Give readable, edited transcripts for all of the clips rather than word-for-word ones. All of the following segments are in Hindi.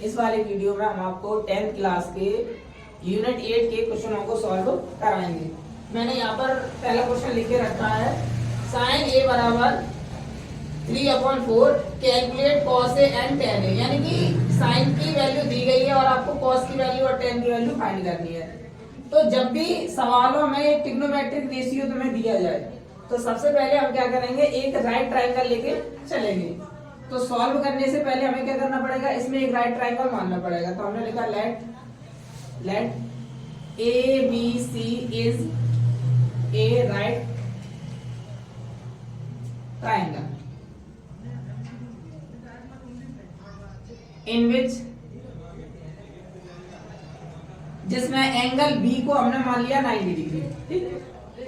इस वाले वीडियो में हम आपको 10th क्लास के यूनिट 8 के क्वेश्चनों को सॉल्व कराएंगे। मैंने यहाँ पर पहला क्वेश्चन लिख के रखा है, साइन ए बराबर 3/4 calculate cos A and tan A, यानी कि साइन की वैल्यू दी गई है और आपको कॉस की वैल्यू और टेन की वैल्यू फाइंड करनी है। तो जब भी सवालों में एक ट्रिग्नोमेट्रिक रेशियो तुम्हें दिया जाए तो सबसे पहले हम क्या करेंगे, एक राइट ट्रायंगल लेके चलेंगे। तो सॉल्व करने से पहले हमें क्या करना पड़ेगा, इसमें एक राइट ट्रायंगल मानना पड़ेगा। तो हमने लिखा let A B C is a right triangle in which, जिसमें एंगल बी को हमने मान लिया 90 डिग्री। ठीक है,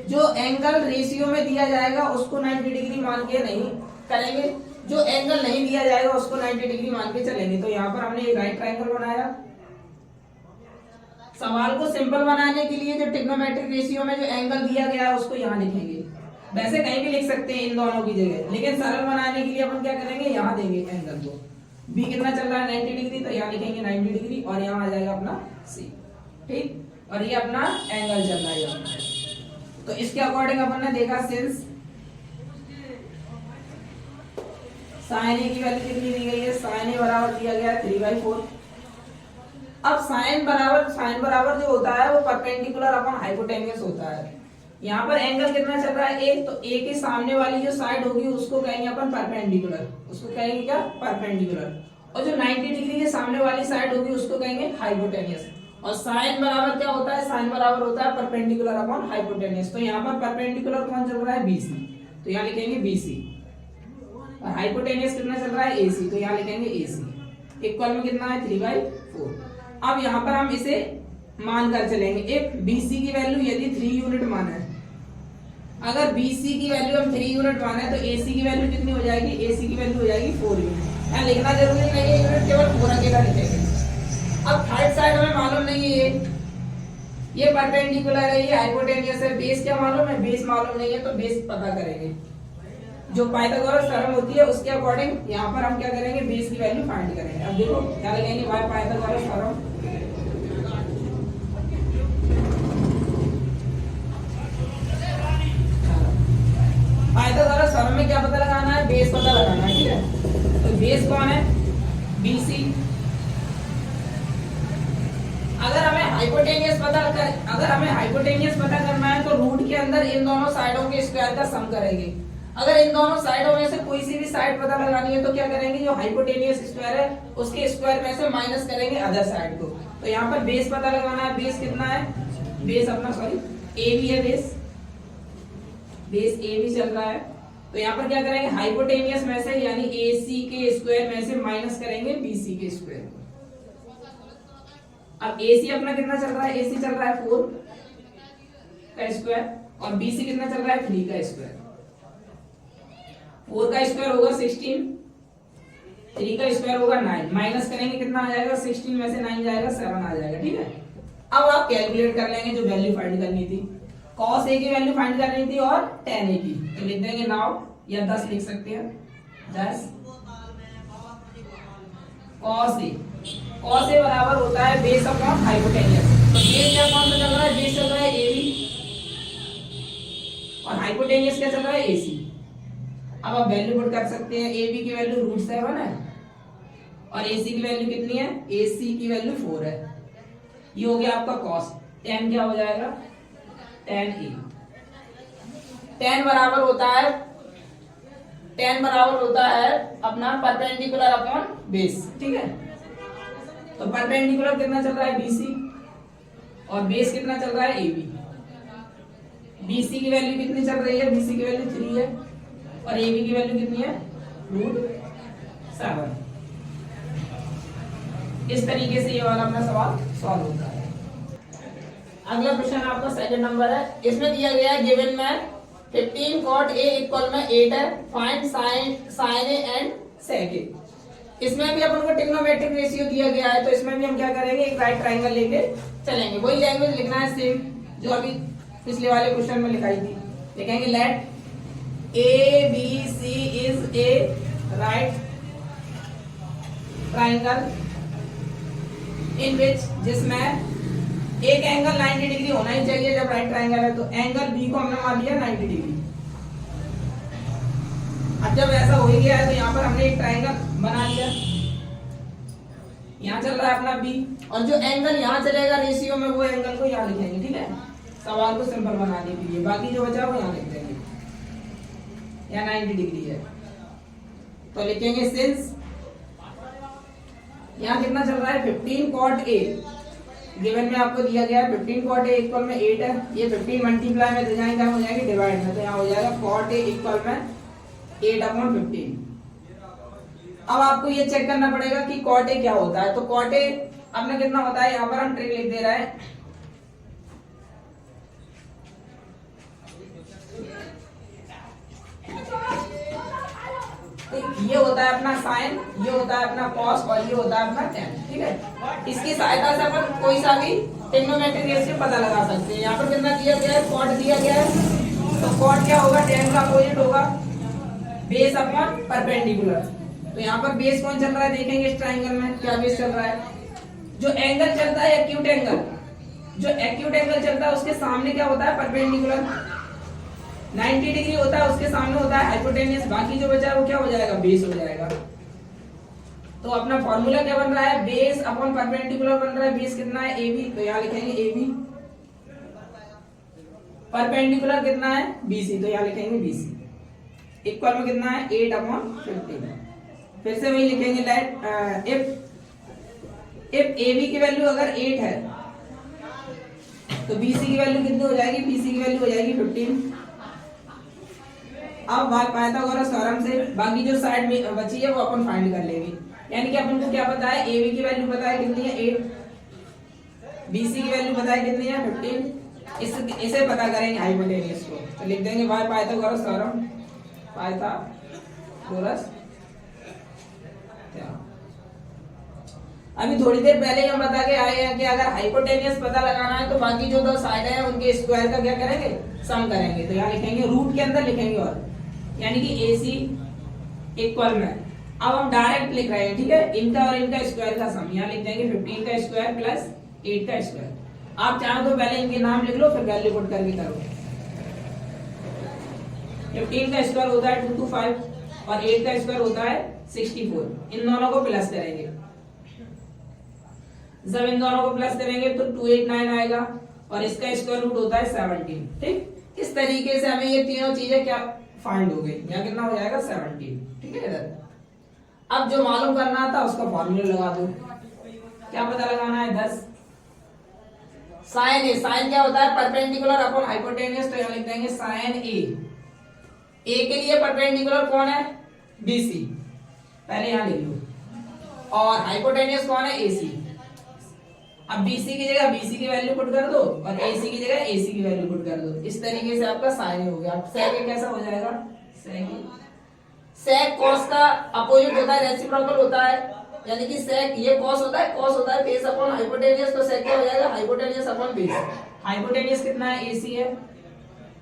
जो एंगल रेशियो में दिया जाएगा उसको 90 डिग्री मान के नहीं करेंगे, जो एंगल नहीं दिया जाएगा उसको 90 डिग्री मान के चलेंगे। तो यहाँ पर हमने एक राइट ट्रायंगल बनाया। सवाल को सिंपल बनाने के लिए जो ट्रिग्नोमेट्रिक रेशियो में जो एंगल दिया गया है उसको यहाँ लिखेंगे। वैसे कहीं भी लिख सकते हैं इन दोनों की जगह, लेकिन सरल बनाने के लिए अपन क्या करेंगे, यहाँ देंगे एंगल को। बी कितना चल रहा है 90 डिग्री, तो यहाँ लिखेंगे 90 डिग्री और यहाँ आ जाएगा अपना सी। ठीक, और ये अपना एंगल चल रहा है यहाँ। तो इसके अकॉर्डिंग अपन ने देखा सिंस साइन ए की वैल्यू कितनी दी गई है, साइन ए बराबर दिया गया है 3/4। अब साइन बराबर जो होता है वो परपेंडिकुलर अपन हाइपोटेन्यूस होता है। यहाँ पर एंगल कितना चल रहा है एक, तो ए के सामने वाली जो साइड होगी उसको कहेंगे अपन परपेंडिकुलर, उसको कहेंगे क्या, परपेंडिकुलर। और जो 90 डिग्री के सामने वाली साइड होगी उसको कहेंगे हाइपोटेन्यूस। और साइन बराबर क्या होता है, साइन बराबर होता है परपेंडिकुलर अपॉन हाइपोटेन्यूस। तो यहाँ पर परपेंडिकुलर कौन चल रहा है, बीसी, तो यहाँ लिखेंगे बीसी। और हाइपोटेन्यूस कितना चल रहा है, एसी, तो यहाँ लिखेंगे एसी। इक्वल में कितना है 3/4। अब यहाँ पर हम इसे मान कर चलेंगे। एक बीसी की वैल्यू यदि 3 यूनिट माना है, अगर बीसी की वैल्यू हम 3 यूनिट माना है तो एसी की वैल्यू कितनी हो जाएगी, एसी की वैल्यू हो जाएगी 4 यूनिट। यहाँ लिखना जरूरी नहीं है यूनिट, केवल 4 अकेला लिखेंगे। अब थर्ड साइड हमें मालूम नहीं है, ये परपेंडिकुलर है, ये हाइपोटेन्यूस है। बेस क्या मालूम है, बेस मालूम नहीं है, तो बेस पता करेंगे। जो पाइथागोरस थ्योरम होती है उसके अकॉर्डिंग यहाँ पर हम क्या करेंगे, बेस की वैल्यू फाइंड करेंगे। अब देखो क्या लगेंगे, by Pythagoras theorem. Pythagoras theorem में क्या पता लगाना है, बेस पता लगाना है। ठीक है, तो बेस कौन है, बीसी। अगर हमें हाइपोटेन्यूस पता करना है तो रूट के अंदर इन दोनों साइडों के स्क्वायर का सम करेंगे। अगर इन दोनों साइडों में से कोई सी भी साइड पता लगानी है तो क्या करेंगे, जो हाइपोटेन्यूस स्क्वायर है उसके स्क्वायर में से माइनस करेंगे अदर साइड को। तो यहाँ पर बेस पता लगाना है, बेस कितना है, बेस अपना ए बी है, बेस ए बी चल रहा है। तो यहाँ पर क्या करेंगे, हाइपोटेन्यूस में से यानी एसी के स्क्वायर में से माइनस करेंगे बीसी के स्क्वायर को। अब AC अपना कितना चल रहा है, AC चल रहा है 4 का स्क्वायर और BC कितना चल रहा है 3 का स्क्वायर। 4 का स्क्वायर होगा 16, 3 का स्क्वायर होगा 9, माइनस करेंगे कितना आ जाएगा, 16 में से 9 जाएगा 7 आ जाएगा। ठीक है, अब आप कैलकुलेट कर लेंगे जो वैल्यू फाइंड करनी थी, cos A की वैल्यू फाइंड करनी थी और tan A की। तो लिख देंगे नाउ, या 10 लिख सकते हैं, 10 cos A बराबर होता है बेस अपॉन हाइपोटेन्यूस। तो बेस क्या कौन सा चल रहा है, बेस चल रहा है AB और हाइपोटेन्यूस क्या चल रहा है AC। अब आप वैल्यू पुट कर सकते हैं, AB की वैल्यू √7 है और AC की वैल्यू कितनी है, AC की वैल्यू 4 है। ये हो गया आपका cos। tan क्या हो जाएगा, tan A। tan बराबर होता है अपना परपेंडिकुलर अपॉन बेस। ठीक है, तो परपेंडिकुलर कितना चल रहा है BC और बेस कितना चल रहा है AB। BC की वैल्यू कितनी चल रही है, BC की वैल्यू 3 है और AB की वैल्यू कितनी है, √7। इस तरीके से ये वाला अपना सवाल सॉल्व होता है। अगला क्वेश्चन आपका सेकंड नंबर है, इसमें दिया गया है गिवन में 15 cot A इक्वल में 8 है, find sin A and sec A। इसमें भी अपन को ट्रिग्नोमेट्रिक रेशियो दिया गया है, तो इसमें भी हम क्या करेंगे, एक राइट ट्रायंगल लेके चलेंगे। वही लैंग्वेज लिखना है सेम जो अभी पिछले वाले क्वेश्चन में लिखाई थी। लिखेंगे let ABC is a right triangle in which जिसमें एक एंगल 90 डिग्री होना ही चाहिए जब राइट ट्राइंगल है, तो एंगल बी को हमने मान लिया 90 डिग्री। अब जब ऐसा हो ही गया है तो यहाँ पर हमने एक ट्राइंगल बना लिया, यहाँ चल रहा है अपना बी, और जो एंगल यहाँ चलेगा रेशियो में वो एंगल को यहाँ लिखेंगे, ठीक है, सवाल को सिंपल बनाने के लिए। बाकी जो बचा वो यहाँ लिख देंगे, यहाँ 90 डिग्री है तो लिखेंगे सिंस यहाँ कितना चल रहा है 15 cot A, गिवन में आपको दिया गया है 15 cot A इक्वल में 8 है, ये 15 मल्टीप्लाई में दे जाएंगे हो जाएगी डिवाइड में, तो यहाँ हो जाएगा cot A इक्वल में 8/15। अब आपको ये चेक करना पड़ेगा कि cot A क्या होता है, तो cot A आपने कितना होता है, यहाँ पर हम ट्रिक लिख दे रहे हैं, ये होता है अपना साइन, ये होता है अपना कॉस और ये होता है अपना टेन, ठीक है। इसकी सहायता से अपन कोई सा भी ट्रिग्नोमेट्रिक रेशियो पता लगा सकते हैं। यहाँ पर कितना दिया गया है, कॉट दिया गया है, तो कॉट क्या होगा, टेन का अपोजिट होगा बेस अपॉन परपेंडिकुलर। तो यहाँ पर बेस कौन चल रहा है देखेंगे, इस ट्राइंगल में क्या बेस चल रहा है, जो एंगल चलता है एक्यूट एंगल, जो एक्यूट एंगल चलता है उसके सामने क्या होता है परपेंडिकुलर, 90 डिग्री होता है उसके सामने होता है हाइपोटेन्यूस, बाकी जो बचा है वो क्या हो जाएगा, बेस हो जाएगा। तो अपना फॉर्मूला क्या बन रहा है, बेस अपॉन परपेंडिकुलर बन रहा है, बेस कितना है AB, तो यहाँ लिखेंगे AB, परपेंडिकुलर कितना है BC, तो यहाँ लिखेंगे BC, इक्वल में कितना है 8/15। फिर से वही लिखेंगे लेट इफ AB की वैल्यू अगर 8 है तो BC की वैल्यू कितनी हो जाएगी, BC की वैल्यू हो जाएगी 15। अब पाइथागोरस थ्योरम से बाकी जो साइड में बची है वो अपन फाइंड कर लेंगे, यानी कि अपन को क्या पता है, AB की वैल्यू पता है कितनी है 8, BC की वैल्यू पता है कितनी है 15, इसे पता करेंगे हाइपोटेन्यूस को, तो लिख देंगे बाय पाइथागोरस थ्योरम, पाइथागोरस। अभी थोड़ी देर पहले हम बता के आए हैं कि अगर हाइपोटेन्यूस पता लगाना है तो बाकी जो दो साइड है उनके स्क्वायर का क्या करेंगे, सम करेंगे, तो यहाँ लिखेंगे रूट के अंदर लिखेंगे, और यानी कि AC इक्वल में, अब हम डायरेक्ट लिख रहे हैं, ठीक है, इनका और इनका स्क्वायर का सम, यहाँ लिख देंगे 15 का स्क्वायर प्लस 8 का स्क्वायर। आप चाहो तो पहले इनके नाम लिख लो फिर वैल्यू पुट करके करो। 15 का स्क्वायर होता है 225 और 8 का स्क्वायर होता है 64, इन दोनों को प्लस करेंगे, जब इन दोनों को प्लस करेंगे तो 289 आएगा और इसका स्क्वायर रूट होता है 17, ठीक। इस तरीके से हमें ये तीनों चीजें क्या फाइंड हो गई, यहाँ कितना हो जाएगा 17, ठीक है। इधर अब जो मालूम करना था उसका फॉर्मूला लगा दो, क्या पता लगाना है 10 साइन ए, साइन क्या होता है परपेंडिकुलर अपॉन हाइपोटेन्यूस, तो यहाँ लिख देंगे साइन ए के लिए परपेंडिकुलर कौन है BC, पहले यहाँ लिख लो, और हाइपोटेन्यूस कौन है AC। अब BC की जगह BC की वैल्यू पुट कर दो और AC की जगह AC की वैल्यू पुट कर दो, इस तरीके से आपका साइन हो गया। सेक कैसा हो जाएगा, सेक कॉस का अपोजिट होता है, रेसिप्रोकल होता है, यानी कि सेक ये कॉस होता है बेस अपॉन हाइपोटेन्यूस, तो सेक क्या हो जाएगा हाइपोटेन्यूस अपॉन बेस। हाइपोटेन्यूस कितना है AC है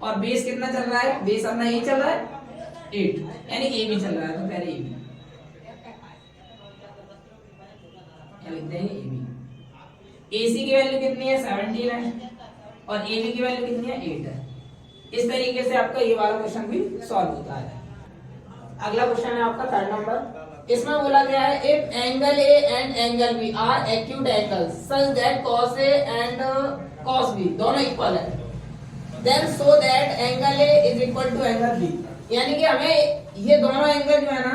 और बेस कितना चल रहा है, बेस अपना ये चल रहा है 8, यानी AB चल रहा है, तो पहले AB लिख देंगे AB। AC की वैल्यू कितनी है 17 है और AB की वैल्यू कितनी है 8 है। इस तरीके से आपका ये वाला क्वेश्चन भी सॉल्व होता है। अगला क्वेश्चन है आपका 3rd नंबर, इसमें बोला गया है if angle A and angle B are acute angles such that cos A and cos B दोनों इक्वल है, then so that angle A is equal to angle B, यानी कि हमें ये दोनों एंगल जो है ना,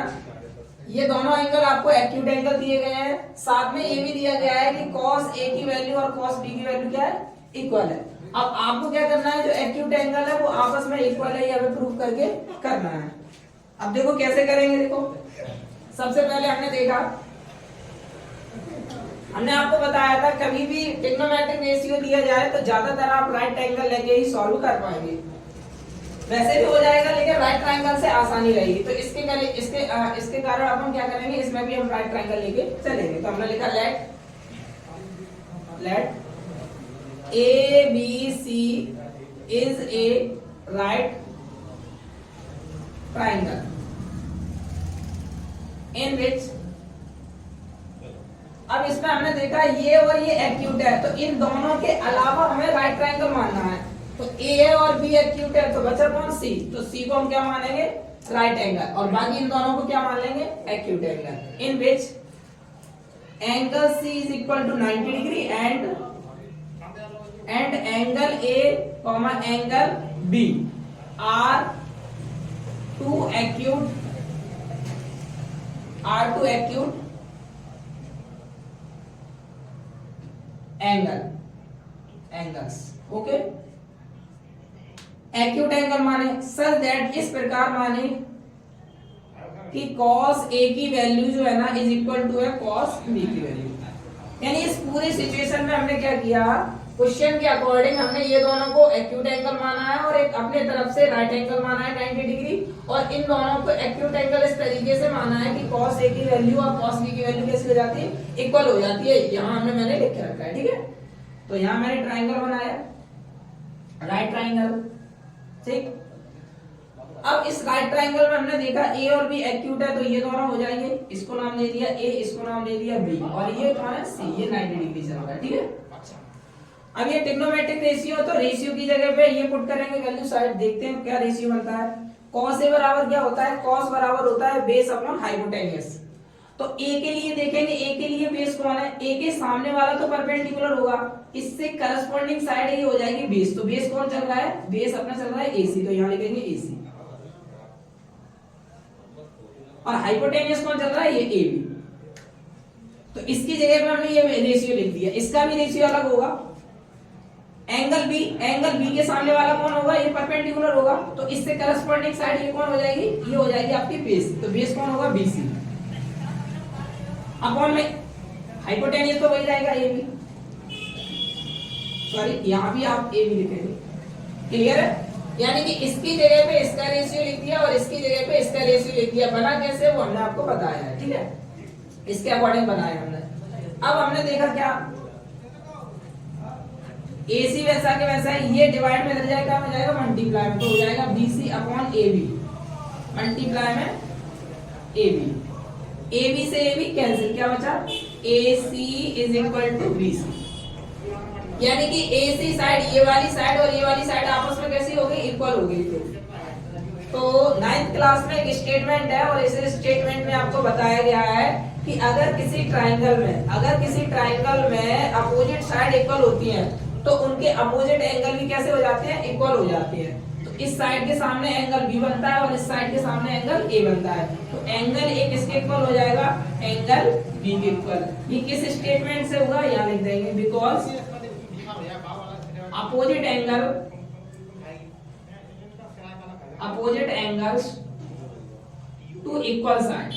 ये दोनों एंगल आपको एक्यूट एंगल दिए गए हैं, साथ में ये भी दिया गया है कि cos A की वैल्यू और cos B की वैल्यू क्या है, इक्वल है। अब आपको क्या करना है, जो एक्यूट एंगल है वो आपस में इक्वल है, ये हमें प्रूव करके करना है। अब देखो कैसे करेंगे, देखो सबसे पहले हमने देखा, हमने आपको बताया था कभी भी ट्रिग्नोमेट्रिक रेशियो दिया जाए तो ज्यादातर आप राइट एंगल लेके ही सॉल्व कर पाएंगे, वैसे भी हो जाएगा लेकिन राइट ट्रायंगल से आसानी रहेगी, तो इसके कारण अपन क्या करेंगे, इसमें भी हम राइट ट्रायंगल लेके चलेंगे। तो हमने लिखा late ABC is a right triangle in which अब इसमें हमने देखा ये और ये एक्यूट है, तो इन दोनों के अलावा हमें राइट ट्रायंगल मानना है। तो ए और बी एक्यूट है, तो बचा कौन? सी। तो सी को हम क्या मानेंगे? Right angle. और बाकी इन दोनों को क्या मान लेंगे? Acute angle. In which angle C is equal to 90 degree and angle A comma angle B are two acute angles. Okay, acute angle माने सच दैट, इस प्रकार माने कि cos A की वैल्यू जो है ना इज इक्वल टू है cos B की वैल्यू। यानी इस पूरी सिचुएशन में हमने क्या किया, क्वेश्चन के अकॉर्डिंग हमने ये दोनों को एक्यूट एंगल माना है और एक अपने तरफ से राइट एंगल माना है 90 डिग्री, और इन दोनों को एक्यूट एंगल इस तरीके से माना है कि cos A की वैल्यू और cos B की वैल्यू कैसे हो जाती है? इक्वल हो जाती है। यहाँ मैंने लिख के रखा है, ठीक है। तो यहाँ मैंने ट्राइंगल बनाया, राइट ट्राइंगल, ठीक। अब इस राइट ट्राइंगल में हमने देखा ए और बी एक्यूट है, तो ये दोनों हो जाएंगे। इसको नाम दे दिया ए, इसको नाम दे दिया बी, और ये कौन है? सी। ये 90 डिग्री चल रहा है, ठीक है। अब ये ट्रिग्नोमेट्रिक रेशियो, तो रेशियो की जगह पे ये पुट करेंगे वैल्यू साइड, देखते हैं क्या रेशियो बनता है। cos ए बराबर क्या होता है? cos बराबर होता है बेस अपॉन हाइपोटेन्यूज। तो ए के लिए देखेंगे, ए के लिए बेस कौन है? ए के सामने वाला तो परपेंडिकुलर होगा, इससे करस्पॉन्डिंग साइड ये हो जाएगी बेस। तो बेस कौन चल रहा है? बेस अपना चल रहा है एसी, तो यहाँ लिखेंगे एसी। और हाइपोटेन्यूज कौन चल रहा है? ये एबी। तो इसकी जगह पे हमने ये रेशियो लिख दिया। इसका भी रेशियो अलग होगा। एंगल बी के सामने वाला कौन होगा? ये परपेंडिकुलर होगा, तो इससे करस्पॉन्डिंग साइड ये कौन हो जाएगी? ये हो जाएगी आपकी बेस। तो बेस कौन होगा? बीसी। अपॉन में हाइपोटेन्यूज तो वही रहेगा ए बी, सॉरी यहाँ भी आप ए बी लिखेंगे। क्लियर है? यानी कि इसकी जगह पे इसका रेशियो लिख दिया और इसकी जगह पे इसका रेशियो लिख दिया। बना कैसे वो हमने आपको बताया है, ठीक है। इसके अकॉर्डिंग बनाया हमने। अब हमने देखा क्या, AC वैसा के वैसा है, ये डिवाइड में लग जाएगा, हो जाएगा मल्टीप्लाई में, तो हो जाएगा BC अपॉन AB, मल्टीप्लाई में AB। AB से AB कैंसिल, क्या बचा? AC is equal to BC। यानी कि AC साइड, ये वाली साइड और ये वाली साइड आपस में कैसी हो गई? इक्वल हो गई। तो 9th क्लास में एक स्टेटमेंट है, और इस स्टेटमेंट में आपको बताया गया है कि अगर किसी ट्राइंगल में अपोजिट साइड इक्वल होती है, तो उनके अपोजिट एंगल भी कैसे हो जाते हैं? इक्वल हो जाते हैं। तो इस साइड के सामने एंगल बी बनता है और इस साइड के सामने एंगल ए बनता है, तो एंगल ए किसके इक्वल हो जाएगा? एंगल बी के इक्वल। ये किस स्टेटमेंट से होगा? यहाँ लिख देंगे, because opposite angles to equal side.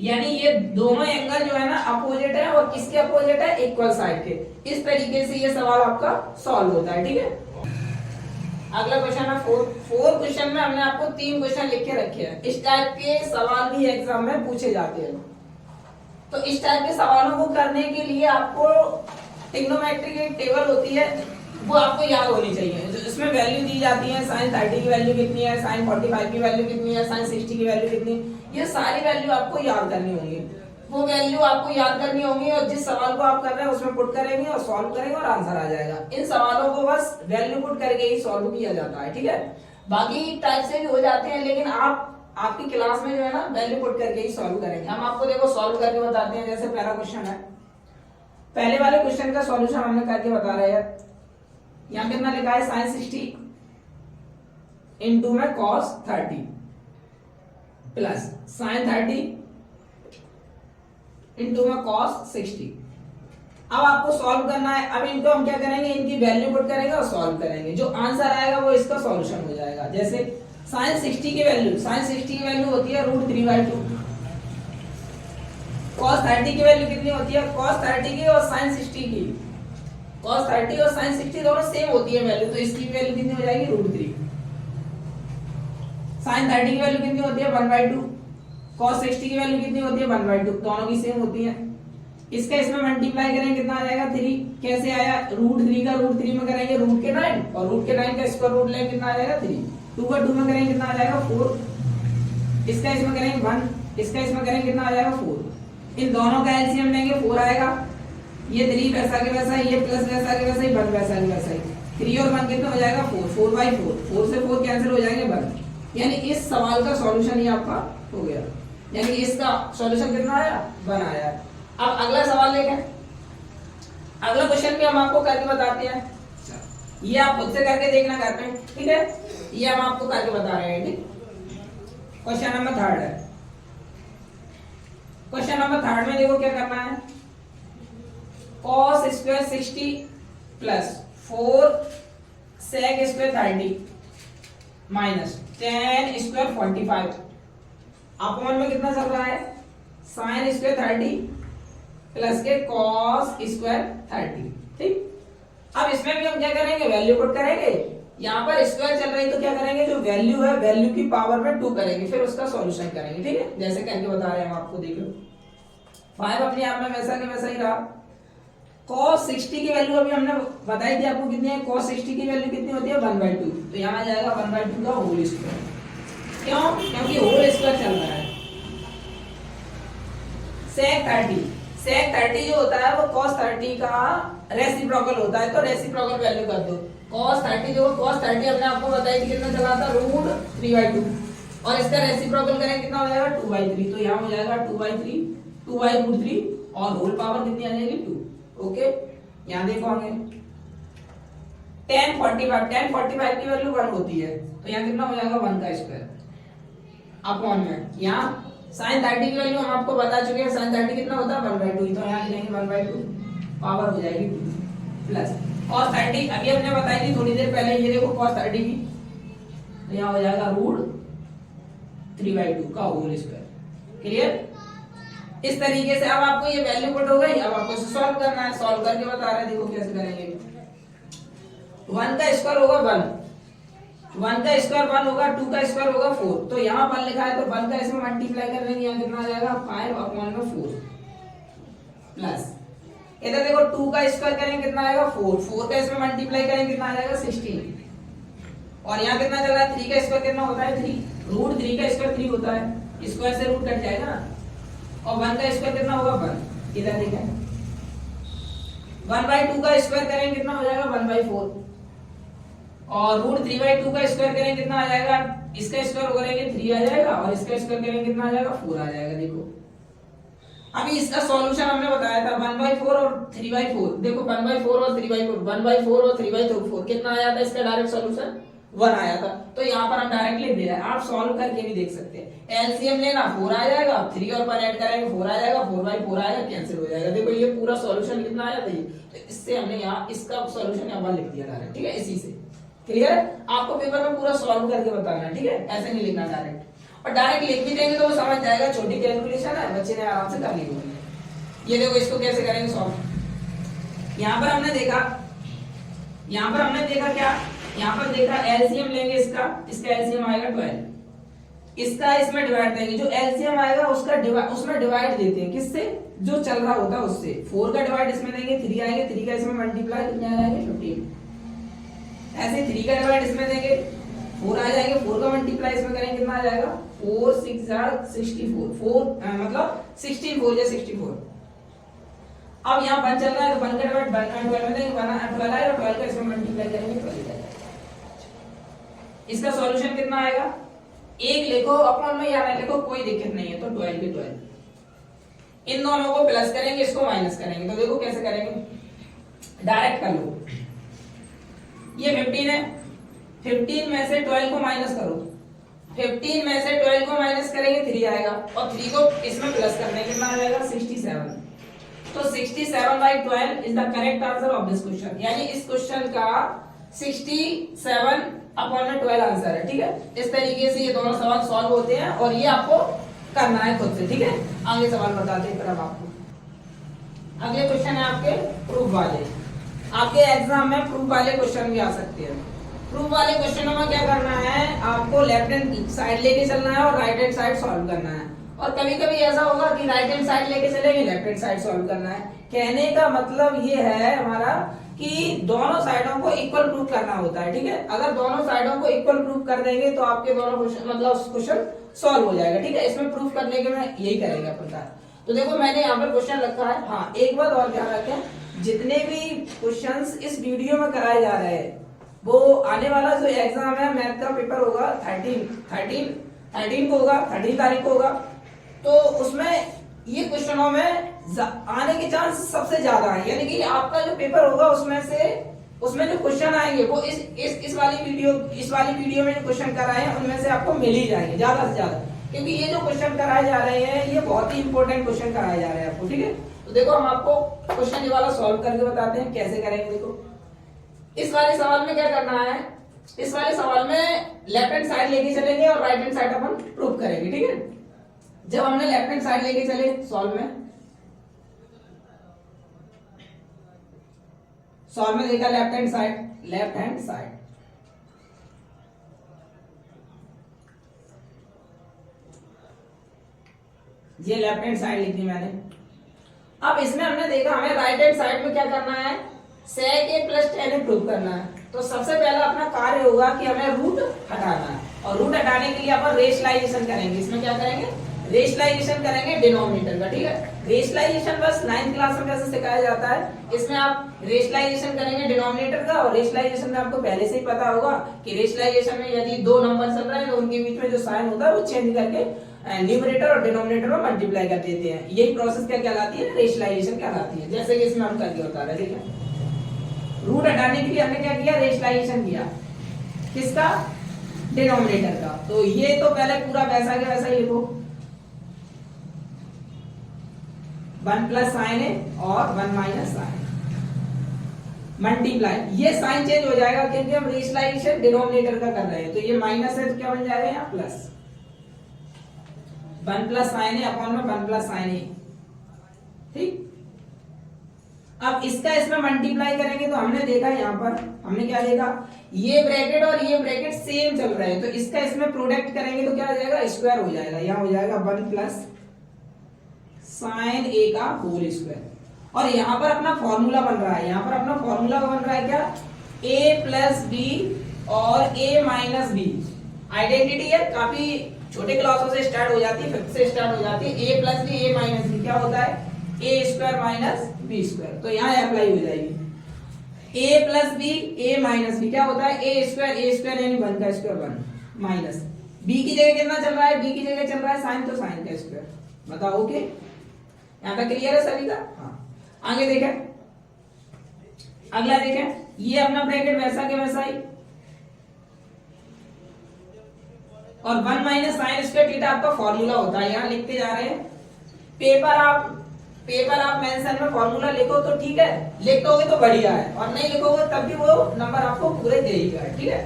यानी ये दोनों एंगल जो है ना अपोजिट है, और किसके अपोजिट है? इक्वल साइड के। इस तरीके से ये सवाल आपका सॉल्व होता है, ठीक है। अगला क्वेश्चन है 4 क्वेश्चन में हमने आपको 3 क्वेश्चन लिख के रखे हैं। इस टाइप के सवाल भी एग्जाम में पूछे जाते हैं। तो इस टाइप के सवालों को करने के लिए आपको ट्रिग्नोमेट्री की टेबल होती है, वो आपको याद होनी चाहिए। इसमें वैल्यू दी जाती है, sin 30 की वैल्यू कितनी है, sin 45 की वैल्यू कितनी है, sin 60 की वैल्यू कितनी है, ये सारी वैल्यू आपको याद करनी होंगी। वो वैल्यू आपको याद करनी होंगी, और जिस सवाल को आप कर रहे हैं उसमें पुट करेंगे और सॉल्व करेंगे और आंसर आ जाएगा। इन सवालों को बस वैल्यू पुट करके ही सॉल्व किया जाता है, ठीक है। बाकी टाइप से भी हो जाते हैं, लेकिन आपकी क्लास में जो है ना वैल्यू पुट करके ही सॉल्व करेंगे। हम आपको देखो सॉल्व करके बताते हैं। जैसे पहला क्वेश्चन है, पहले वाले क्वेश्चन का सॉल्यूशन हमने करके बता रहे हैं। यहाँ कितना लिखा है? sin 60 इंटू में cos 30 प्लस sin 30 इंटू में cos 60। अब आपको सॉल्व करना है। अब इनको हम क्या करेंगे? इनकी वैल्यू पुट करेंगे और सॉल्व करेंगे। जो आंसर आएगा वो इसका सॉल्यूशन हो जाएगा। जैसे sin 60 की वैल्यू होती है √3/2। cos 30 की वैल्यू कितनी होती है? cos 30 की और sin 60 की, cos 30 और sin 60 दोनों सेम होती है वैल्यू, तो इसकी वैल्यू कितनी हो जाएगी? √3। sin 30 की वैल्यू कितनी होती है? 1/2। cos 60 की वैल्यू कितनी होती है? 1/2। दोनों की सेम होती है। इसका इसमें मल्टीप्लाई करेंगे, कितना आ जाएगा? 3। कैसे आया? √3 का √3 में करेंगे रूट के 9, और रूट के 9 का स्क्वायर रूट लेंगे, कितना आ जाएगा? 3। 2 का 2 में करेंगे, कितना आ जाएगा? 4। इसका इसमें करेंगे 1, इसका इसमें करेंगे, कितना आ जाएगा? 4। इन दोनों का एलसीएम लेंगे, 4 आएगा। ये 3 वैसा के वैसा, ये प्लस वैसा के वैसा ही, 1 वैसा के वैसा ही। 3 और 1 कितना हो जाएगा 4, 4/4, 4 से 4 कैंसिल हो जाएंगे 1। यानी इस सवाल का सॉल्यूशन ये आपका हो गया, यानी इसका सॉल्यूशन कितना आया 1 आया। अब अगला सवाल देखें, अगला क्वेश्चन भी हम आपको करके बताते हैं, ये आप खुद से करके देखना घर पे, ठीक है, ये हम आपको करके बता रहे हैं, ठीक। क्वेश्चन नंबर 3 है, क्वेश्चन नंबर 3 में देखो क्या करना है, cos square 60 plus 4 sec square 30 minus tan square 45 upon में कितना चल रहा है sin स्क्वायर 30 प्लस के cos स्क्वायर 30, ठीक। अब इसमें भी हम क्या करेंगे, वैल्यू पुट करेंगे, यहाँ पर स्क्वायर चल रही तो क्या करेंगे, जो वैल्यू है वैल्यू की पावर में 2 करेंगे, फिर उसका सॉल्यूशन करेंगे, ठीक है, जैसे करके बता रहे हैं हम आपको, देख लो। 5 अपने आप में वैसा के वैसा ही रहा। cos 60 की वैल्यू अभी हमने बताई थी आपको कितनी है, cos 60 की वैल्यू कितनी होती है 1/2, तो यहाँ आ जाएगा 1/2 का होल स्क्वायर। क्यों, क्योंकि होल स्क्वायर चल रहा है। sec 30 जो होता है वो cos 30 का रेसिप्रोकल होता है, तो रेसिप्रोकल वैल्यू कर दो। cos 30 जो cos 30 हमने आपको बताया कि कितना चला था √3/2, और इसका रेसिप्रोकल करें कितना हो जाएगा 2/3, तो यहाँ हो जाएगा 2/3, 2/√3 और होल पावर कितनी आ जाएगी 2। ओके, यहाँ देखो आगे tan 45 की वैल्यू 1 होती है, तो यहाँ कितना हो जाएगा 1 का स्क्वायर अपॉन में, यहाँ sin 30 की वैल्यू हम आपको बता चुके हैं, sin 30 कितना होता है 1/2, तो यहाँ लिखेंगे 1/2 पावर हो जाएगी 2 प्लस cos 30 अभी हमने बताई थी थोड़ी देर पहले, ये देखो cos 30 की, तो यहाँ हो जाएगा √3/2 का होल स्क्वायर। क्लियर, इस तरीके से अब आपको ये वैल्यू पुट हो गई, अब आपको इसे सॉल्व करना है, सॉल्व करके बता रहे हैं, देखो कैसे करेंगे। 1 का स्क्वायर होगा 1, 1 का स्क्वायर 1 होगा, 2 का स्क्वायर होगा 4, तो यहाँ 1 लिखा है तो 1 का इसमें मल्टीप्लाई कर देंगे, यहाँ कितना आ जाएगा 5/4 प्लस इधर देखो 2 का स्क्वायर करेंगे कितना आएगा 4, 4 का इसमें मल्टीप्लाई करेंगे कितना आ जाएगा 16, और यहाँ कितना चल रहा है 3 का स्क्वायर कितना होता है 3, √3 का स्क्वायर 3 होता है, स्क्वायर से रूट कट जाएगा ना, और 1 का स्क्वायर कितना होगा 1, इधर देखा 1/2 का स्क्वायर करेंगे कितना हो जाएगा 1/4, और √3/2 का स्क्वायर करेंगे कितना आ जाएगा, इसका स्क्वायर करेंगे 3 आ जाएगा, और इसका स्क्वायर करेंगे कितना आ जाएगा 4 आ जाएगा। देखो अभी इसका सॉल्यूशन हमने बताया था 1/4 और 3/4, देखो 1/4 और 3/4, 1/4 और 3/4 कितना आया था, इसका डायरेक्ट सॉल्यूशन 1 आया था, तो यहाँ पर हम डायरेक्ट लिख दे रहे हैं, आप सॉल्व करके भी देख सकते हैं। एलसीएम लेना 4 आ जाएगा, 3 और 1 ऐड करेंगे 4 आ जाएगा, 4/4 आएगा, कैंसिल हो जाएगा। देखो ये पूरा सॉल्यूशन कितना आया था, ये तो इससे हमने यहाँ इसका सॉल्यूशन यहाँ पर लिख दिया डायरेक्ट, ठीक है, इसी से। क्लियर है, आपको पेपर में पूरा सॉल्व करके बताना है, ठीक है, ऐसे नहीं लिखना डायरेक्ट, और डायरेक्ट लिख भी देंगे तो वो समझ जाएगा, छोटी कैलकुलेशन है, बच्चे ने आराम से कर ली होगी। ये देखो इसको कैसे करेंगे सॉल्व, यहाँ पर हमने देखा क्या, यहाँ पर देखा एलसीएम लेंगे इसका एलसीएम आएगा 12, इसका इसमें डिवाइड देंगे, जो एलसीएम आएगा उसमें डिवाइड देते हैं, किससे, जो चल रहा होता है उससे। 4 का डिवाइड इसमें देंगे 3 आएंगे, 3 का इसमें मल्टीप्लाई कितने आ जाएंगे 15, ऐसे 3 का डिवाइड इसमें देंगे 4 आ जाएंगे, 4 का मल्टीप्लाई इसमें करेंगे कितना आ जाएगा 4 6 64, 4 मतलब 64 या 64। अब यहाँ 1 चल रहा है तो 1 का डिवाइड 12 में देंगे, 12 आएगा, 12 का इसमें मल्टीप्लाई करेंगे 12 आएगा। इसका सॉल्यूशन कितना आएगा, 1 लिखो अपॉन में या ना लिखो कोई दिक्कत नहीं है, तो 12 के 12, इन दोनों को प्लस करेंगे, इसको माइनस करेंगे, तो देखो कैसे करेंगे, डायरेक्ट कर लो। ये 15 है, 15 में से 12 को माइनस करो, 15 में से 12 को माइनस करेंगे 3 आएगा, और 3 को इसमें प्लस करने कितना आ जाएगा 67, तो 67/12 is the correct answer of this question, यानी इस क्वेश्चन का 67/12 आंसर है, ठीक है। इस तरीके से ये दोनों सवाल सॉल्व होते हैं, और ये आपको करना है खुद से, ठीक है। आगे सवाल बताते हैं फिर हम आपको। अगले क्वेश्चन है आपके प्रूफ वाले, आपके एग्जाम में प्रूफ वाले क्वेश्चन भी आ सकते हैं। प्रूफ वाले क्वेश्चनों में क्या करना है, आपको लेफ्ट हैंड साइड लेके चलना है और राइट हैंड साइड सॉल्व करना है, और कभी कभी ऐसा होगा कि राइट हैंड साइड लेके चलेंगे, लेफ्ट हैंड साइड सॉल्व करना है। कहने का मतलब ये है हमारा कि दोनों साइडों को इक्वल प्रूफ करना होता है, ठीक है। अगर दोनों साइडों को इक्वल प्रूफ कर देंगे तो आपके दोनों क्वेश्चन मतलब क्वेश्चन सॉल्व हो जाएगा, ठीक है। इसमें प्रूफ करने के में यही करेगा प्रकार। तो देखो मैंने यहाँ पर क्वेश्चन रखा है, हाँ एक बात और ध्यान रखें, जितने भी क्वेश्चंस इस वीडियो में कराए जा रहे हैं वो आने वाला जो एग्जाम है मैथ का पेपर होगा 13 को होगा, 13 तारीख को होगा। तो उसमें ये क्वेश्चनों में आने के चांस सबसे ज्यादा है, यानी कि आपका जो पेपर होगा उसमें जो क्वेश्चन आएंगे वो इस वाली वीडियो में जो क्वेश्चन कराए हैं उनमें से आपको मिल ही जाएंगे ज्यादा से ज्यादा, क्योंकि ये जो क्वेश्चन कराए जा रहे हैं ये बहुत ही इंपॉर्टेंट क्वेश्चन कराए जा रहे हैं आपको, ठीक है। तो देखो हम आपको क्वेश्चन ये वाला सॉल्व करके बताते हैं कैसे करेंगे। देखो इस वाले सवाल में क्या करना है, इस वाले सवाल में लेफ्ट हैंड साइड लेके चलेंगे और राइट हैंड साइड अपन प्रूव करेंगे, ठीक है। जब हमने लेफ्ट हैंड साइड लेके चले सॉल्व में देखा लेफ्ट हैंड साइड ये लेफ्ट हैंड साइड लिख दी मैंने। अब इसमें हमने देखा हमें राइट हैंड साइड में क्या करना है, sec a plus tan a prove करना है। तो सबसे पहला अपना कार्य होगा कि हमें रूट हटाना है, और रूट हटाने के लिए अपन रेशनलाइजेशन करेंगे। इसमें क्या करेंगे, रेशनलाइजेशन करेंगे डिनोमिनेटर का, ठीक है। रेशनलाइजेशन बस 9th क्लास में कैसे सिखाया जाता है, इसमें आप रेशनलाइजेशन करेंगे डिनोमिनेटर का। और रेशनलाइजेशन में आपको पहले से ही पता होगा कि रेशनलाइजेशन में यदि दो नंबर चल रहे हैं तो उनके बीच में जो साइन होता है वो चेंज करके न्यूमरेटर और डिनोमिनेटर में मल्टीप्लाई कर देते हैं। यही प्रोसेस क्या कहलाती है, रेशनलाइजेशन कहलाती है, जैसे कि इसमें हम करके बता रहे हैं, ठीक है। रूट हटाने के लिए हमने क्या किया, रेशनलाइजेशन किया, किसका, डिनोमिनेटर का। तो ये तो पहले पूरा वैसा के वैसा ही लिखो, 1 प्लस साइन है और 1 माइनस साइन मल्टीप्लाई। ये साइन चेंज हो जाएगा क्योंकि हम रेशनलाइजेशन डिनोमिनेटर का कर रहे हैं। तो ये माइनस है तो क्या बन जाएगा यहाँ प्लस, 1 प्लस साइन है अपॉन में 1 प्लस साइन है, ठीक। अब इसका इसमें मल्टीप्लाई करेंगे तो हमने देखा यहाँ पर, हमने क्या देखा, ये ब्रैकेट और ये ब्रैकेट सेम चल रहे हैं, तो इसका इसमें प्रोडक्ट करेंगे तो क्या हो जाएगा, स्क्वायर हो जाएगा। यहाँ हो जाएगा 1 प्लस साइन ए का होल स्क्वायर। और यहाँ पर अपना फॉर्मूला बन रहा है, यहाँ पर अपना फॉर्मूला बन रहा है क्या, a प्लस बी और a माइनस बी। आइडेंटिटी है, काफी छोटे क्लासों से स्टार्ट हो जाती है, 5th से स्टार्ट हो जाती है। a plus b a minus b क्या होता है, a square minus b square. तो यहाँ अप्लाई हो जाएगी, a plus b a minus b क्या होता है, a स्क्वायर यानी 1 का स्क्वायर 1 माइनस b की जगह कितना चल रहा है, b की जगह चल रहा है साइन, तो साइन का स्क्वायर। बताओ ओके, यहाँ पे क्लियर है सभी का। हाँ आगे देखें, अगला देखें, ये अपना ब्रैकेट वैसा के वैसा ही, और 1 माइनस साइन स्क्वायर थीटा आपका फॉर्मूला होता है। यहाँ लिखते जा रहे हैं, पेपर आप मेंशन में फॉर्मूला लिखो तो ठीक है, लिख दोगे तो बढ़िया है, और नहीं लिखोगे तब भी वो नंबर आपको पूरे देगा, ठीक है।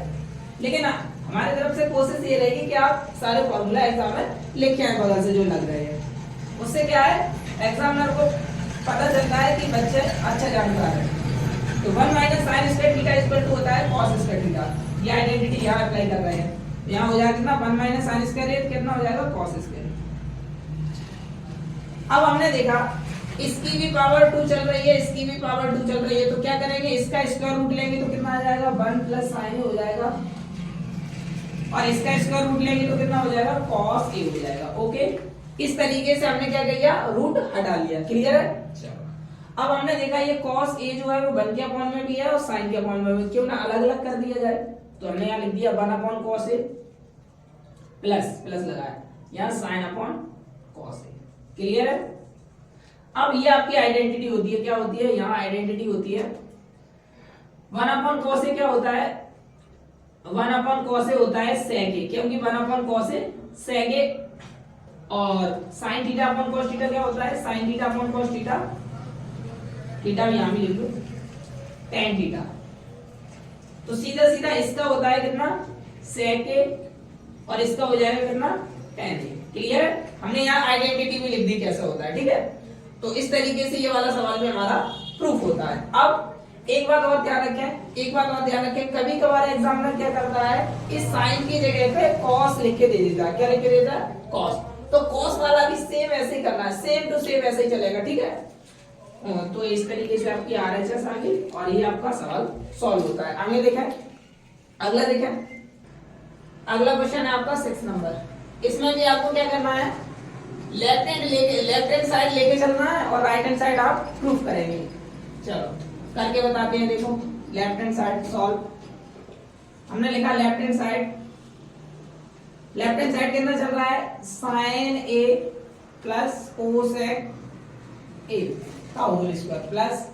लेकिन हमारी तरफ से कोशिश ये रहेगी कि आप सारे फॉर्मूला एग्जाम में लिख के आए बगल से जो लग रहे हैं। उससे क्या है, एग्जामिनर को पता चलता है कि बच्चे अच्छा जानकार है। तो 1 minus sine square theta equal to होता है कॉस स्क्वायर थीटा। ये आइडेंटिटी यहाँ अप्लाई कर रहे हैं, यहाँ हो जाएगा कितना, 1 माइनस साइन स्क्वायर कितना हो जाएगा, कॉस स्क्वायर। अब हमने देखा इसकी भी पावर 2 चल रही है, इसकी भी पावर 2 चल रही है, तो क्या करेंगे, इसका स्क्वायर रूट लेंगे तो कितना आ जाएगा, 1 प्लस साइन हो जाएगा, और इसका स्क्वायर रूट लेंगे तो कितना हो जाएगा, कॉस ए हो जाएगा। ओके, इस तरीके से हमने क्या किया, रूट हटा लिया। क्लियर है। अब हमने देखा ये कॉस ए जो है वो 1 के अपॉन में भी है और साइन के अपॉन में भी, क्यों ना अलग अलग कर दिया जाए। तो हमने यहाँ लिख दिया 1 अपॉन कॉस ए प्लस लगाया, यहाँ sine upon cos A. Clear है। अब ये आपकी आइडेंटिटी होती है, क्या होती है, यहाँ आइडेंटिटी होती है 1 अपॉन कॉस ए क्या होता है, 1 अपॉन कॉस ए होता है सेक ए, क्योंकि 1 अपॉन कॉस ए सेक ए, और sine theta upon cos theta क्या होता है, sine theta upon cos theta, theta भी यहाँ भी लिख लो, tan थीटा। तो सीधा सीधा इसका होता है कितना, सेक ए, और इसका हो जाएगा कितना, tan ए। क्लियर है। हमने यहाँ आइडेंटिटी भी लिख दी कैसा होता है, ठीक है। तो इस तरीके से ये वाला सवाल भी हमारा प्रूफ होता है। अब एक बात और ध्यान रखें, कभी कभार एग्जामिनर क्या करता है, इस साइन की जगह पे कॉस लिख के दे देता है। क्या लिख के देता है, कॉस। तो कॉस वाला भी सेम ऐसे ही करना है, सेम टू सेम ऐसे ही चलेगा, ठीक है। तो इस तरीके से आपकी RHS आ गई और ये आपका सवाल सॉल्व होता है। आगे देखें, अगला अगला क्वेश्चन है आपका 6 नंबर। इसमें भी आपको क्या करना है, लेफ्ट हैंड साइड लेके चलना है और राइट हैंड साइड आप प्रूफ करेंगे। चलो करके बताते हैं। देखो लेफ्ट हैंड साइड सॉल्व, हमने लिखा left hand side, left hand side के अंदर चल रहा है sine A plus cosec A का whole square plus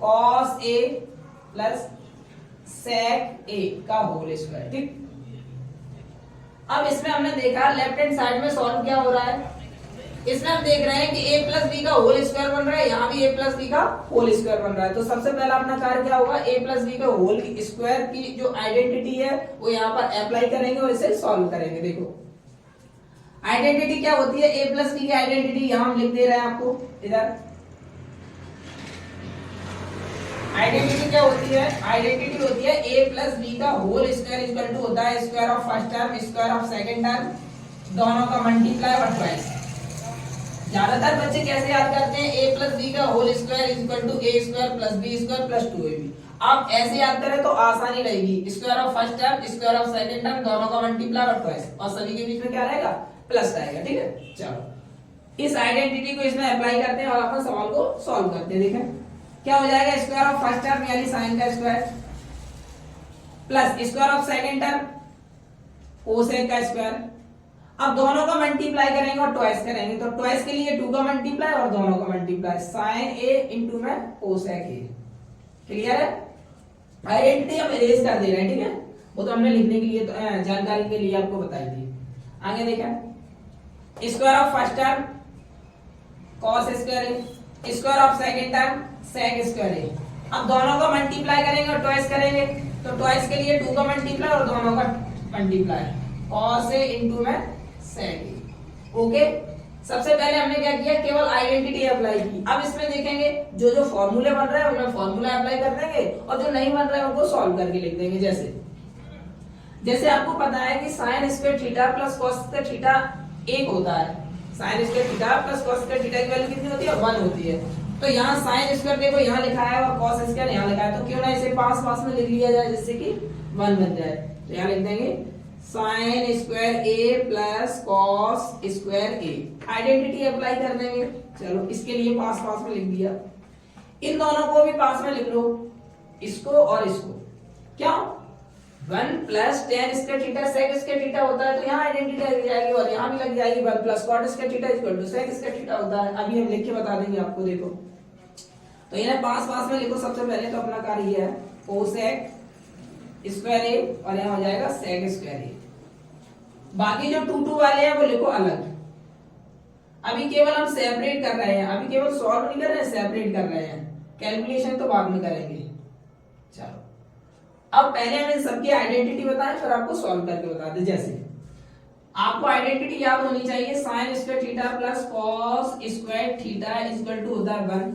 cos A plus sec A का होल स्क्वायर। ठीक, अब इसमें हमने देखा लेफ्ट हैंड साइड में सॉल्व क्या हो रहा है, इसमें हम देख रहे हैं कि a प्लस बी का होल स्क्वायर बन रहा है, यहाँ भी a प्लस बी का होल स्क्वायर बन रहा है। तो सबसे पहला अपना कार्य क्या होगा, a प्लस बी का होल स्क्वायर की जो आइडेंटिटी है वो यहाँ पर अप्लाई करेंगे और इसे सॉल्व करेंगे। देखो आइडेंटिटी क्या होती है, a प्लस बी की आइडेंटिटी यहाँ हम लिख दे रहे हैं आपको इधर। आइडेंटिटी क्या होती है, आइडेंटिटी होती है a प्लस बी का होल स्क्वायर इक्वल टू होता है square of first term square of second term, दोनों का मल्टीप्लाई और ट्वाइस। ज्यादातर बच्चे कैसे याद करते हैं, a प्लस बी का whole square equal to a square plus b square plus 2ab। आप ऐसे याद करें तो आसानी रहेगी, square of first term square of second term दोनों का मल्टीप्लाई और ट्वाइस, और सभी के बीच में क्या रहेगा, प्लस रहेगा। ठीक है, चलो इस आइडेंटिटी को इसमें अप्लाई करते हैं और अपन सवाल को सॉल्व करते हैं। देखें क्या हो जाएगा, स्क्वायर ऑफ फर्स्ट टर्म यानी साइन का square plus square of second term cosec का स्क्वायर। अब दोनों का मल्टीप्लाई करेंगे और ट्वाइस करेंगे, तो ट्वाइस के लिए 2 का मल्टीप्लाई और दोनों का मल्टीप्लाई, साइन ए इंटू में कोसेक ए। क्लियर है, आइडेंटिटी हम इरेज कर दे रहे हैं। ठीक है, वो तो हमने लिखने के लिए तो जानकारी के लिए आपको बताई थी। आगे देखें square of first term cos square A, square of second term sec square A. अब दोनों का मल्टीप्लाई करेंगे और ट्वाइस करेंगे, तो ट्वाइस के लिए 2 का मल्टीप्लाई और दोनों का मल्टीप्लाई, कॉस ए इंटू में सेक ए। ओके, सबसे पहले हमने क्या किया, केवल आइडेंटिटी अप्लाई की। अब इसमें देखेंगे जो जो फॉर्मूले बन रहे हैं उनमें फॉर्मूला अप्लाई कर देंगे और जो नहीं बन रहे हैं उनको सॉल्व करके लिख देंगे। जैसे आपको पता है कि sign square theta plus cos square theta एक होता है, sign square theta plus cos square theta की वैल्यू कितनी होती है, 1 होती है। तो यहाँ साइन स्क्वायर देखो यहाँ लिखा है और कॉस स्क्वायर यहाँ लिखा है, तो क्यों ना इसे पास पास में लिख लिया जाए जिससे कि 1 बन जाए। तो यहाँ लिख देंगे साइन स्क्वायर ए प्लस कॉस स्क्वायर ए, आइडेंटिटी अप्लाई कर देंगे। चलो इसके लिए पास पास में लिख दिया, इन दोनों को भी पास में लिख लो, इसको और इसको। क्या 1 plus tan square theta sec square theta होता है, तो यहाँ आइडेंटिटी लग जाएगी और यहाँ भी लग जाएगी 1 plus cot square theta equal to sec square theta होता है। अभी हम लिख के बता देंगे आपको। देखो तो इन्हें पास पास में लिखो। सबसे पहले तो अपना कार्य ये है कोसेक स्क्वायर ए और यहाँ हो जाएगा सेक स्क्वायर ए। बाकी जो 2 वाले हैं वो लिखो अलग। अभी केवल हम सेपरेट कर रहे हैं, अभी केवल सॉल्व नहीं कर रहे हैं, सेपरेट कर रहे हैं, कैलकुलेशन तो बाद में करेंगे। चलो अब पहले हमें सबकी आइडेंटिटी बताएं फिर आपको सॉल्व करके बता दें। जैसे आपको आइडेंटिटी याद होनी चाहिए, sine square theta plus cos square theta equal to होता है 1,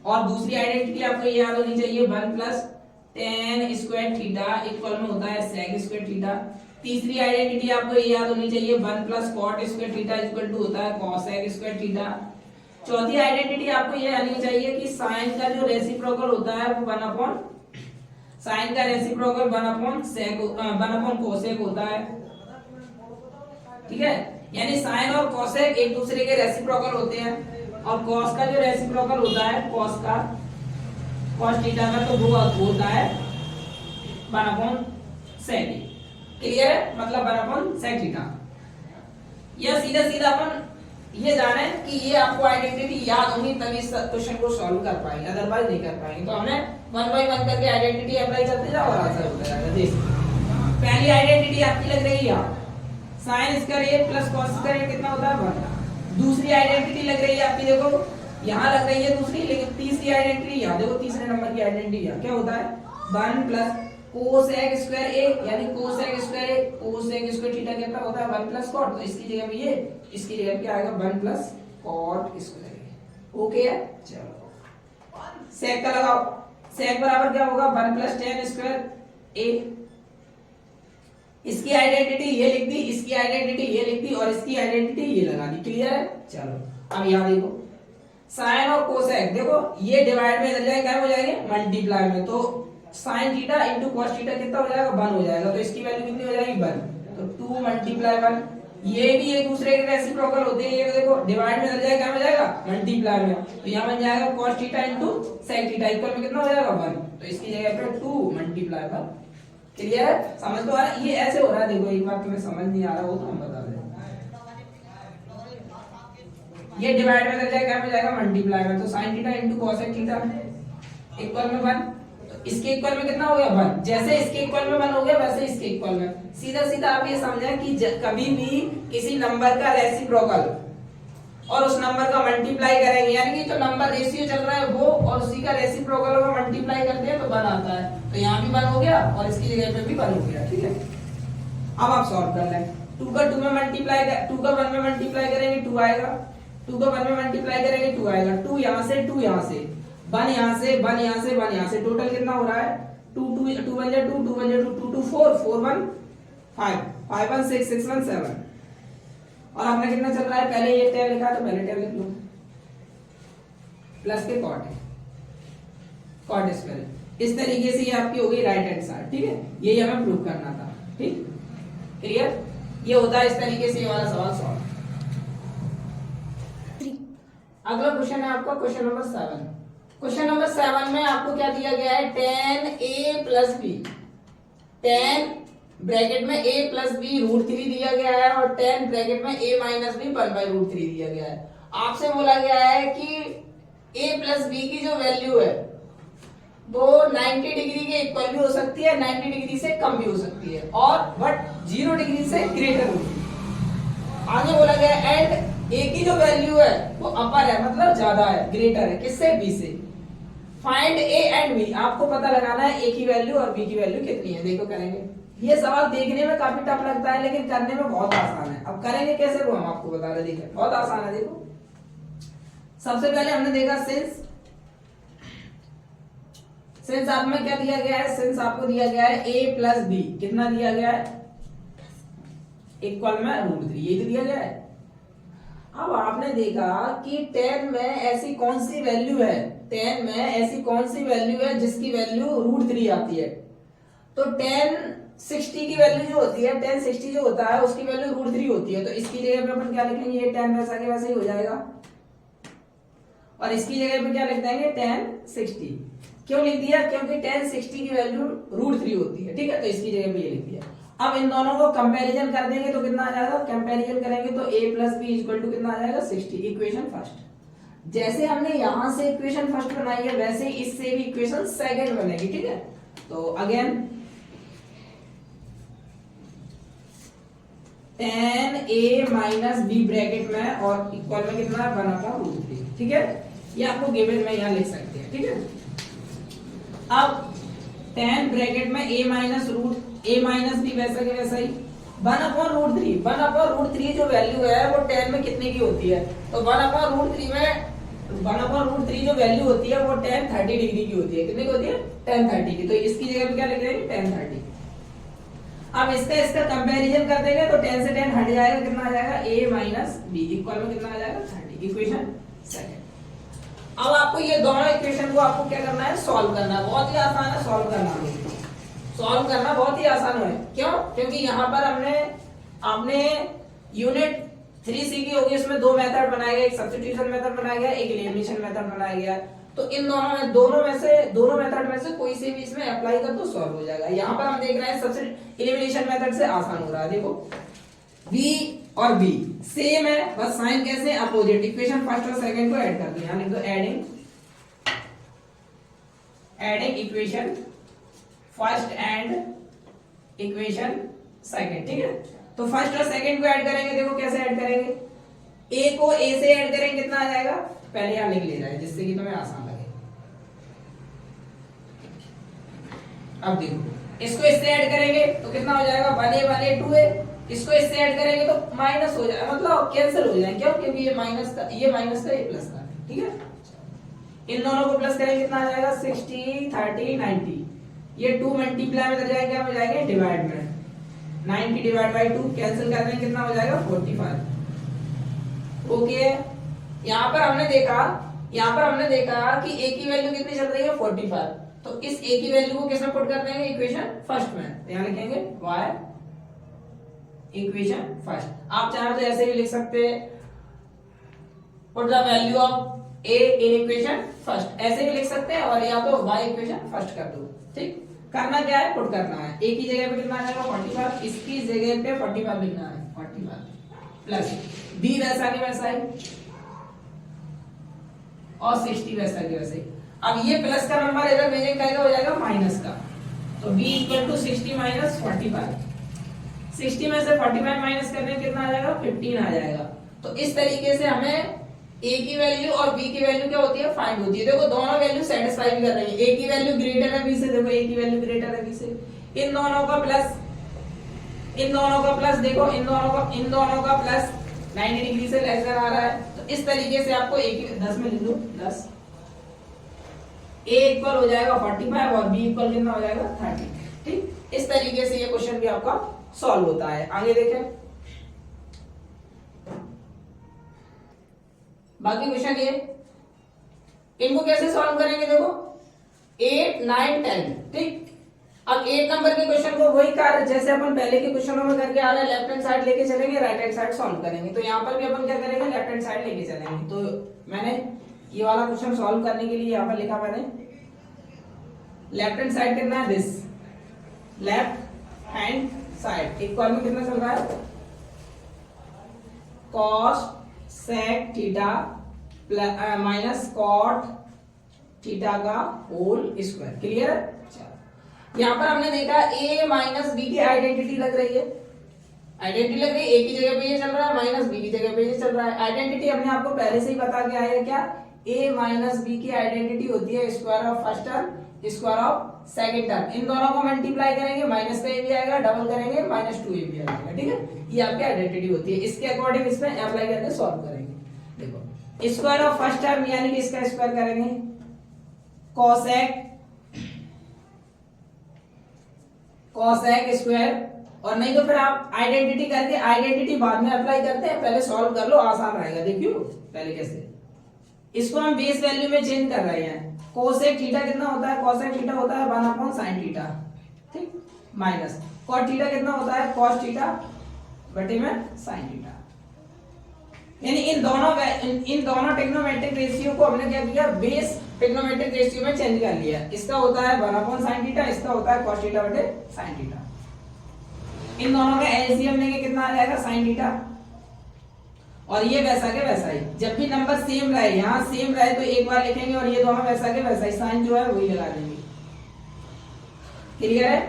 और दूसरी आइडेंटिटी आपको ये याद होनी चाहिए 1 plus tan square theta equal में होता है सेक स्क्वायर थीटा। तीसरी आइडेंटिटी आपको ये याद होनी चाहिए 1 plus cot square theta equal to होता है कॉसेक स्क्वायर थीटा। चौथी आइडेंटिटी आपको ये आनी चाहिए कि साइन का जो रेसिप्रोकल होता है वो 1 अपॉन साइन का reciprocal 1 upon sec 1 upon cosec होता है। ठीक है, यानी साइन और कोसेक एक दूसरे के रेसिप्रोकल होते हैं, और कॉस का जो रेसिप्रोकल होता है कॉस का कॉस थीटा का, तो वो होता है 1 अपॉन सेक। क्लियर है, मतलब 1 अपॉन सेक थीटा। यह सीधा सीधा अपन ये जाने कि ये आपको आइडेंटिटी याद होगी तभी इस क्वेश्चन को सॉल्व कर पाएंगे, अदरवाइज नहीं कर पाएंगे। तो हमने 1 बाय 1 करके आइडेंटिटी अप्लाई करते जाओ और आंसर होता जाएगा। देखिए पहली आइडेंटिटी आपकी लग रही है साइन स्क्वायर ए प्लस कॉस स्क्वायर ए कितना होता है 1। दूसरी आइडेंटिटी लग रही है आपकी, देखो यहाँ लग रही है दूसरी, लेकिन तीसरी आइडेंटिटी यहाँ देखो, तीसरे नंबर की आइडेंटिटी क्या होता है 1 प्लस कोसेक स्क्वायर ए, यानी कोसेक स्क्वायर ए कोसेक स्क्वायर थीटा कितना होता है 1 प्लस कॉट, तो इसकी जगह में ये, इसकी जगह क्या आएगा 1 प्लस कॉट स्क्वायर ए। ओके है, चलो सेक का लगाओ। सेक बराबर क्या होगा 1 प्लस टेन स्क्वायर ए। इसकी आइडेंटिटी ये लिख दी, इसकी आइडेंटिटी ये लिख दी और इसकी आइडेंटिटी ये लगा दी। क्लियर है, चलो अब यहाँ देखो साइन और कोसेक, देखो ये डिवाइड में इधर जाए क्या हो जाएंगे मल्टीप्लाई में, तो sine theta into cos theta कितना हो जाएगा 1 हो जाएगा, तो इसकी वैल्यू कितनी हो जाएगी 1, तो 2 मल्टीप्लाई 1 ये भी एक दूसरे के रेसिप्रोकल होते हैं। ये देखो डिवाइड में चल जाएगा, क्या हो जाएगा मल्टीप्लाई में, तो यहाँ बन जाएगा cos theta into sec theta equal में कितना हो जाएगा 1, तो इसकी जगह पे 2 मल्टीप्लाई बाय। क्लियर है, समझ तो आ रहा है? ये ऐसे हो रहा है, देखो एक बार तुम्हें समझ नहीं आ रहा हो तो हम बता दें। ये डिवाइड में चल जाएगा, क्या हो जाएगा मल्टीप्लाई में, तो sin theta into cosec theta equal में 1, तो इसके इक्वल में कितना हो गया 1। जैसे इसके इक्वल में 1 हो गया वैसे इसके इक्वल में। सीधा सीधा आप ये समझें कि कभी भी किसी नंबर का रेसिप्रोकल और उस नंबर का मल्टीप्लाई करेंगे, यानी कि जो नंबर रेशियो चल रहा है वो और उसी का रेसिप्रोकल का मल्टीप्लाई करते हैं तो 1 आता है। तो यहाँ भी 1 हो गया और इसकी जगह पे भी 1 हो गया। ठीक है, अब आप सॉल्व कर लें। 2 का 2 में मल्टीप्लाई, 2 का 1 में मल्टीप्लाई करेंगे 2 आएगा, 2 का 1 में मल्टीप्लाई करेंगे 2 आएगा, 2 यहाँ से 2 यहाँ से 1 यहाँ से 1 यहाँ से 1 यहाँ से, टोटल कितना हो रहा है 2 2 2 1 जा 2 2 1 जा 2 2 2 4 4 1 5 5 1 6 6 1 7, और आपने कितना चल रहा है, पहले ये टेन लिखा तो पहले टेन लिख लो, प्लस के कॉट स्क्वायर। इस तरीके से ये आपकी हो गई राइट हैंड साइड। ठीक है, यही हमें प्रूव करना था। ठीक, क्लियर, ये होता है इस तरीके से ये वाला सवाल सॉल्व। अगला क्वेश्चन है आपका क्वेश्चन नंबर 7। क्वेश्चन नंबर 7 में आपको क्या दिया गया है, tan a plus b, tan bracket में a प्लस बी रूट 3 दिया गया है और tan ब्रैकेट में a माइनस बी 1/√3 दिया गया है। आपसे बोला गया है कि a प्लस बी की जो वैल्यू है वो 90 डिग्री के इक्वल भी हो सकती है, 90 डिग्री से कम भी हो सकती है, और बट 0 डिग्री से ग्रेटर होगी। आगे बोला गया एंड a की जो वैल्यू है वो अपर है, मतलब ज्यादा है, ग्रेटर है, किससे, b से। फाइंड a एंड b, आपको पता लगाना है a की वैल्यू और b की वैल्यू कितनी है। देखो करेंगे, ये सवाल देखने में काफी टफ लगता है लेकिन करने में बहुत आसान है। अब करेंगे कैसे वो हम आपको बता रहे, देखिए बहुत आसान है। देखो सबसे पहले हमने देखा सिंस आप में क्या दिया गया है, सिंस आपको दिया गया है a प्लस बी, कितना दिया गया है इक्वल में √3, यही तो दिया गया है। अब आपने देखा कि tan में ऐसी कौन सी वैल्यू है, tan में ऐसी कौन सी वैल्यू है जिसकी वैल्यू √3 आती है, तो tan 60 की वैल्यू जो होती है, tan 60 जो होता है उसकी वैल्यू √3 होती है, तो इसकी जगह पे अपन क्या लिखेंगे, ये tan वैसा के वैसे ही हो जाएगा, और इसकी जगह पे क्या लिख देंगे tan 60। क्यों लिख दिया, क्योंकि tan 60 की वैल्यू √3 होती है। ठीक है, तो इसकी जगह पे ये लिख दिया। अब इन दोनों को कंपैरिजन कर देंगे तो कितना आ जाएगा, कंपैरिजन करेंगे तो a plus b equal to कितना आ जाएगा 60, इक्वेशन फर्स्ट। जैसे हमने यहां से इक्वेशन फर्स्ट बनाई है वैसे ही इससे भी इक्वेशन सेकंड बनेगी। ठीक है, तो again tan a minus b bracket में और इक्वल में कितना 1/√3। ठीक है, ये आपको गिवन में यहां लिख सकते हैं। ठीक है, अब tan ब्रैकेट में a माइनस बी वैसा के वैसा ही 1/√3। 1/√3 जो वैल्यू है वो tan में कितने की होती है, तो 1/√3 में 1/√3 जो वैल्यू होती है वो tan 30 डिग्री की होती है। कितने की होती है, tan 30 की, तो इसकी जगह पे क्या लिख देंगे tan 30। अब इसका कंपैरिजन कर देंगे तो tan से tan हट जाएगा, कितना आ जाएगा a माइनस बी इक्वल में कितना आ जाएगा 30, इक्वेशन सेकंड। अब आपको ये दोनों इक्वेशन को आपको क्या करना है, सॉल्व करना है। बहुत ही आसान है सॉल्व करना बहुत ही आसान है। क्यों, क्योंकि यहाँ पर आपने यूनिट 3C की होगी, इसमें 2 मेथड बनाए गए, एक सब्स्टिट्यूशन मेथड बनाया गया, एक एलिमिनेशन मेथड बनाया गया। तो इन दोनों मेथड में से कोई से भी इसमें अप्लाई कर तो सॉल्व हो जाएगा। यहाँ पर हम देख रहे हैं सबसे एलिमिनेशन मेथड से आसान हो रहा है। देखो b और b सेम है, बस साइन कैसे अपोजिट, इक्वेशन फर्स्ट और सेकंड को ऐड कर दो। यहाँ लिख दो adding equation first and equation second. ठीक है, तो फर्स्ट और सेकंड को ऐड करेंगे। देखो कैसे ऐड करेंगे, a को a से ऐड करेंगे कितना आ जाएगा, पहले यहां लिख ले रहा है जिससे कि तुम्हें आसान लगे। अब देखो इसको इससे ऐड करेंगे तो कितना हो जाएगा 1a 1a 2a, इसको इससे ऐड करेंगे तो माइनस हो जाएगा, मतलब कैंसिल हो जाएंगे। क्यों, क्योंकि ये माइनस का ये प्लस का। ठीक है, इन दोनों को प्लस करेंगे कितना आ जाएगा 60 30 90, ये 2 मल्टीप्लाई में कर जाएगा, क्या हो जाएगा डिवाइड में, 90 डिवाइड बाय 2 कैंसिल कर देंगे कितना हो जाएगा 45। ओके, यहाँ पर हमने देखा कि a की वैल्यू कितनी चल रही है 45, तो इस a की वैल्यू को किसमें पुट कर देंगे, इक्वेशन फर्स्ट में। यहाँ लिखेंगे y इक्वेशन फर्स्ट। आप चाहे तो ऐसे भी लिख सकते हैं, put the value of A in equation first, ऐसे भी लिख सकते हैं, और या तो वाई इक्वेशन फर्स्ट कर दो। ठीक, करना क्या है, पुट करना है। ए की जगह पे कितना आ जाएगा 45, इसकी जगह पे 45 लिखना है, 45 प्लस बी वैसा के वैसा ही, और 60 वैसा के वैसे ही। अब ये प्लस का नंबर इधर भेजेंगे क्या हो जाएगा, माइनस का, तो b इक्वल टू 60 माइनस 45। 60 में से 45 माइनस करने कितना आ जाएगा, 15 आ जाएगा। तो इस तरीके से हमें a की वैल्यू और b की वैल्यू क्या होती है, फाइंड होती है। देखो दोनों वैल्यू सेटिस्फाई भी कर रही है, a की वैल्यू ग्रेटर है b से, देखो a की वैल्यू ग्रेटर है b से, इन दोनों का प्लस, इन दोनों का प्लस, देखो इन दोनों का प्लस 90 डिग्री से लेसर आ रहा है। तो इस तरीके से आपको a की 10 में लिख लो 10, a इक्वल हो जाएगा 45 और b इक्वल कितना हो जाएगा 30। ठीक, इस तरीके से ये क्वेश्चन भी आपका सॉल्व होता है। आगे देखें बाकी क्वेश्चन ये, इनको कैसे सॉल्व करेंगे, देखो 8 9 10। ठीक, अब 8 नंबर के क्वेश्चन को वही कार्य जैसे अपन पहले के क्वेश्चनों में करके आ रहे हैं, लेफ्ट हैंड साइड लेके चलेंगे, राइट हैंड साइड सॉल्व करेंगे। तो यहाँ पर भी अपन क्या करेंगे, लेफ्ट हैंड साइड लेके चलेंगे। तो मैंने ये वाला क्वेश्चन सॉल्व करने के लिए यहाँ पर लिखा, मैंने लेफ्ट हैंड साइड कितना है, this left hand side equal में कितना चल रहा है, cos sec theta minus cot theta का होल स्क्वायर। क्लियर है। यहाँ पर हमने देखा a माइनस बी की आइडेंटिटी लग रही है, आइडेंटिटी लग रही है, a की जगह पे ये चल रहा है, माइनस b की जगह पे ये चल रहा है। आइडेंटिटी हमने आपको पहले से ही बता के आया है, क्या a माइनस बी की आइडेंटिटी होती है square of first term square of second term. इन दोनों को मल्टीप्लाई करेंगे, माइनस का a भी आएगा, डबल करेंगे माइनस 2a भी आएगा। ठीक है, ये आपकी आइडेंटिटी होती है। इसके अकॉर्डिंग इसमें अप्लाई करके सॉल्व करेंगे। देखो स्क्वायर ऑफ फर्स्ट टर्म यानी कि इसका स्क्वायर करेंगे, cosec स्क्वायर, और नहीं तो फिर आप आइडेंटिटी करके, आइडेंटिटी बाद में अप्लाई करते हैं, पहले सॉल्व कर लो, आसान रहेगा। देखियो पहले कैसे, इसको हम बेस वैल्यू में चेंज कर रहे हैं। cosec थीटा कितना होता है, cosec थीटा होता है 1 अपॉन sin थीटा। ठीक, माइनस cot थीटा कितना होता है, cos थीटा बटे में sin थीटा। यानी इन दोनों टेक्नोमेट्रिक रेशियो को हमने क्या किया, बेस टेक्नोमेट्रिक रेशियो में चेंज कर लिया। इसका होता है 1 अपॉन sin थीटा, इसका होता है cos थीटा बटे sin थीटा। इन दोनों का एलसीएम लेके कितना आ जाएगा, sin थीटा, और ये वैसा के वैसा ही। जब भी नंबर सेम रहे, यहाँ सेम रहे तो एक बार लिखेंगे, और ये दोनों वैसा के वैसा ही, साइन जो है वही लगा देंगे। क्लियर है।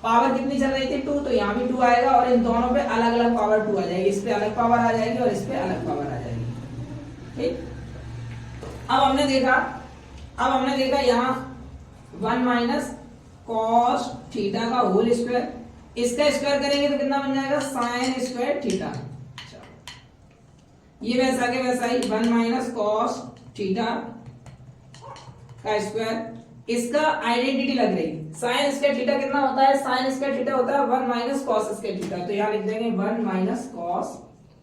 पावर कितनी चल रही थी 2, तो यहाँ भी 2 आएगा, और इन दोनों पे अलग अलग पावर 2 आ जाएगी, इस पे अलग पावर आ जाएगी और इस पे अलग पावर आ जाएगी। ठीक, अब हमने देखा यहाँ 1 माइनस कॉस थीटा का होल स्क्वायर, इसका स्क्वायर करेंगे तो कितना बन जाएगा, साइन स्क्वायर थीटा। ये वैसा के वैसा ही 1 माइनस कॉस थीटा का स्क्वायर, इसका आइडेंटिटी लग रही, साइन स्क्वायर थीटा कितना होता है, साइन स्क्वायर थीटा होता है 1 माइनस कॉस स्क्वायर थीटा, तो यहां लिख देंगे 1 minus cos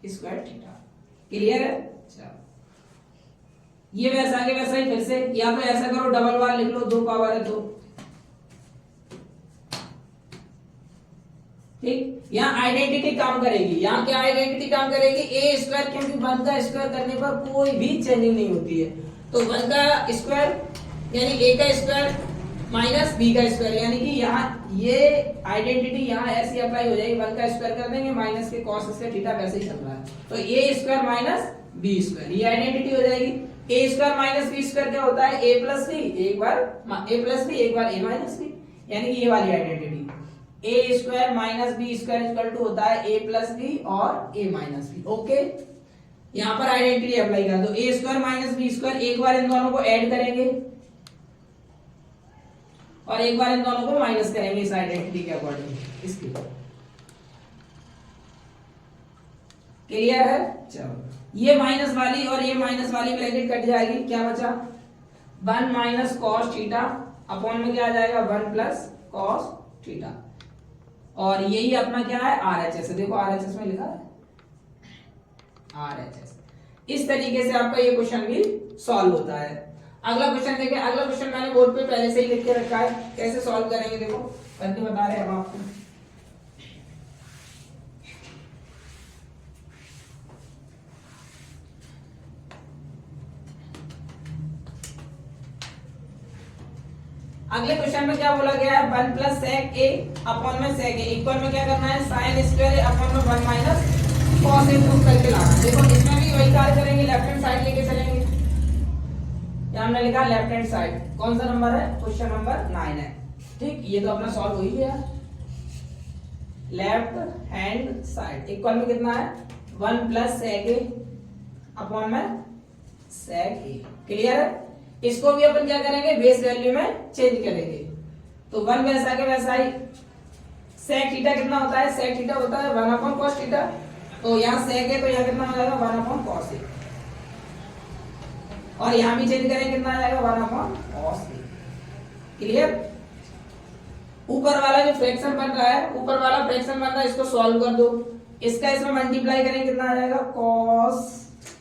square theta. Clear है। ये वैसा के वैसा ही, फिर से या तो ऐसा करो डबल बार लिख लो, 2 पावर है तो। ठीक, यहाँ आइडेंटिटी काम करेगी, यहाँ क्या आइडेंटिटी काम करेगी, ए स्क्वायर, क्योंकि 1 का स्क्वायर करने पर कोई भी चेंजिंग नहीं होती है। तो 1 का स्क्वायर यानी ए का स्क्वायर माइनस बी का स्क्वायर, यानी कि यहाँ ये आइडेंटिटी यहाँ ऐसी अप्लाई हो जाएगी, 1 का स्क्वायर कर देंगे, माइनस के कॉस स्क्वायर थीटा वैसे ही चल रहा है, तो ए स्क्वायर माइनस बी स्क्वायर, ये आइडेंटिटी हो जाएगी। ए स्क्वायर माइनस बी स्क्वायर क्या होता है, ए प्लस बी, एक बार ए प्लस बी, एक बार ए माइनस बी, यानी कि ये वाली identity. A square minus b square equal to होता है ए प्लस बी और ए माइनस बी। ओके, यहाँ पर आइडेंटिटी अप्लाई कर दो, ए स्क्वायर माइनस बी स्क्वायर, एक बार इन दोनों को ऐड करेंगे और एक बार इन दोनों को माइनस करेंगे इस आइडेंटिटी के अकॉर्डिंग इसकी। क्लियर है। चलो, ये माइनस वाली और ये माइनस वाली ब्रैकेट कट जाएगी, क्या बचा 1 माइनस कॉस थीटा अपॉन में क्या आ जाएगा 1 प्लस कॉस थीटा, और यही अपना क्या है RHS है। देखो RHS में लिखा है RHS। इस तरीके से आपका ये क्वेश्चन भी सॉल्व होता है। अगला क्वेश्चन देखिए, अगला क्वेश्चन मैंने बोर्ड पे पहले से ही लिख के रखा है, कैसे सॉल्व करेंगे देखो करके बता रहे हैं हम आपको। अगले क्वेश्चन में क्या बोला गया है, 1 प्लस सेक ए अपॉन में सेक ए इक्वल में क्या करना है, साइन स्क्वायर अपॉन में 1 माइनस कॉस ए प्रूफ करके लाना। देखो इसमें भी वही कार्य करेंगे, लेफ्ट हैंड साइड लेके चलेंगे। यहाँ हमने लिखा लेफ्ट हैंड साइड, कौन सा नंबर है, क्वेश्चन नंबर 9 है। ठीक, ये तो अपना सॉल्व हो ही गया। लेफ्ट हैंड साइड इक्वल में कितना है, 1 प्लस सेक ए अपॉन में सेक ए। क्लियर है। इसको भी अपन क्या करेंगे, बेस वैल्यू में चेंज करेंगे। तो 1 वैसा के वैसा ही, सेक थीटा कितना होता है, सेक थीटा होता है 1 अपॉन कॉस थीटा। तो यहाँ सेक है तो यहाँ कितना हो जाएगा 1 अपॉन कॉस ए, और यहाँ भी चेंज करेंगे कितना आ जाएगा 1 अपॉन कॉस ए। क्लियर। ऊपर वाला जो फ्रैक्शन बन रहा है, ऊपर वाला फ्रैक्शन बन रहा है, इसको सॉल्व कर दो। इसका इसमें मल्टीप्लाई करेंगे कितना आ जाएगा, कॉस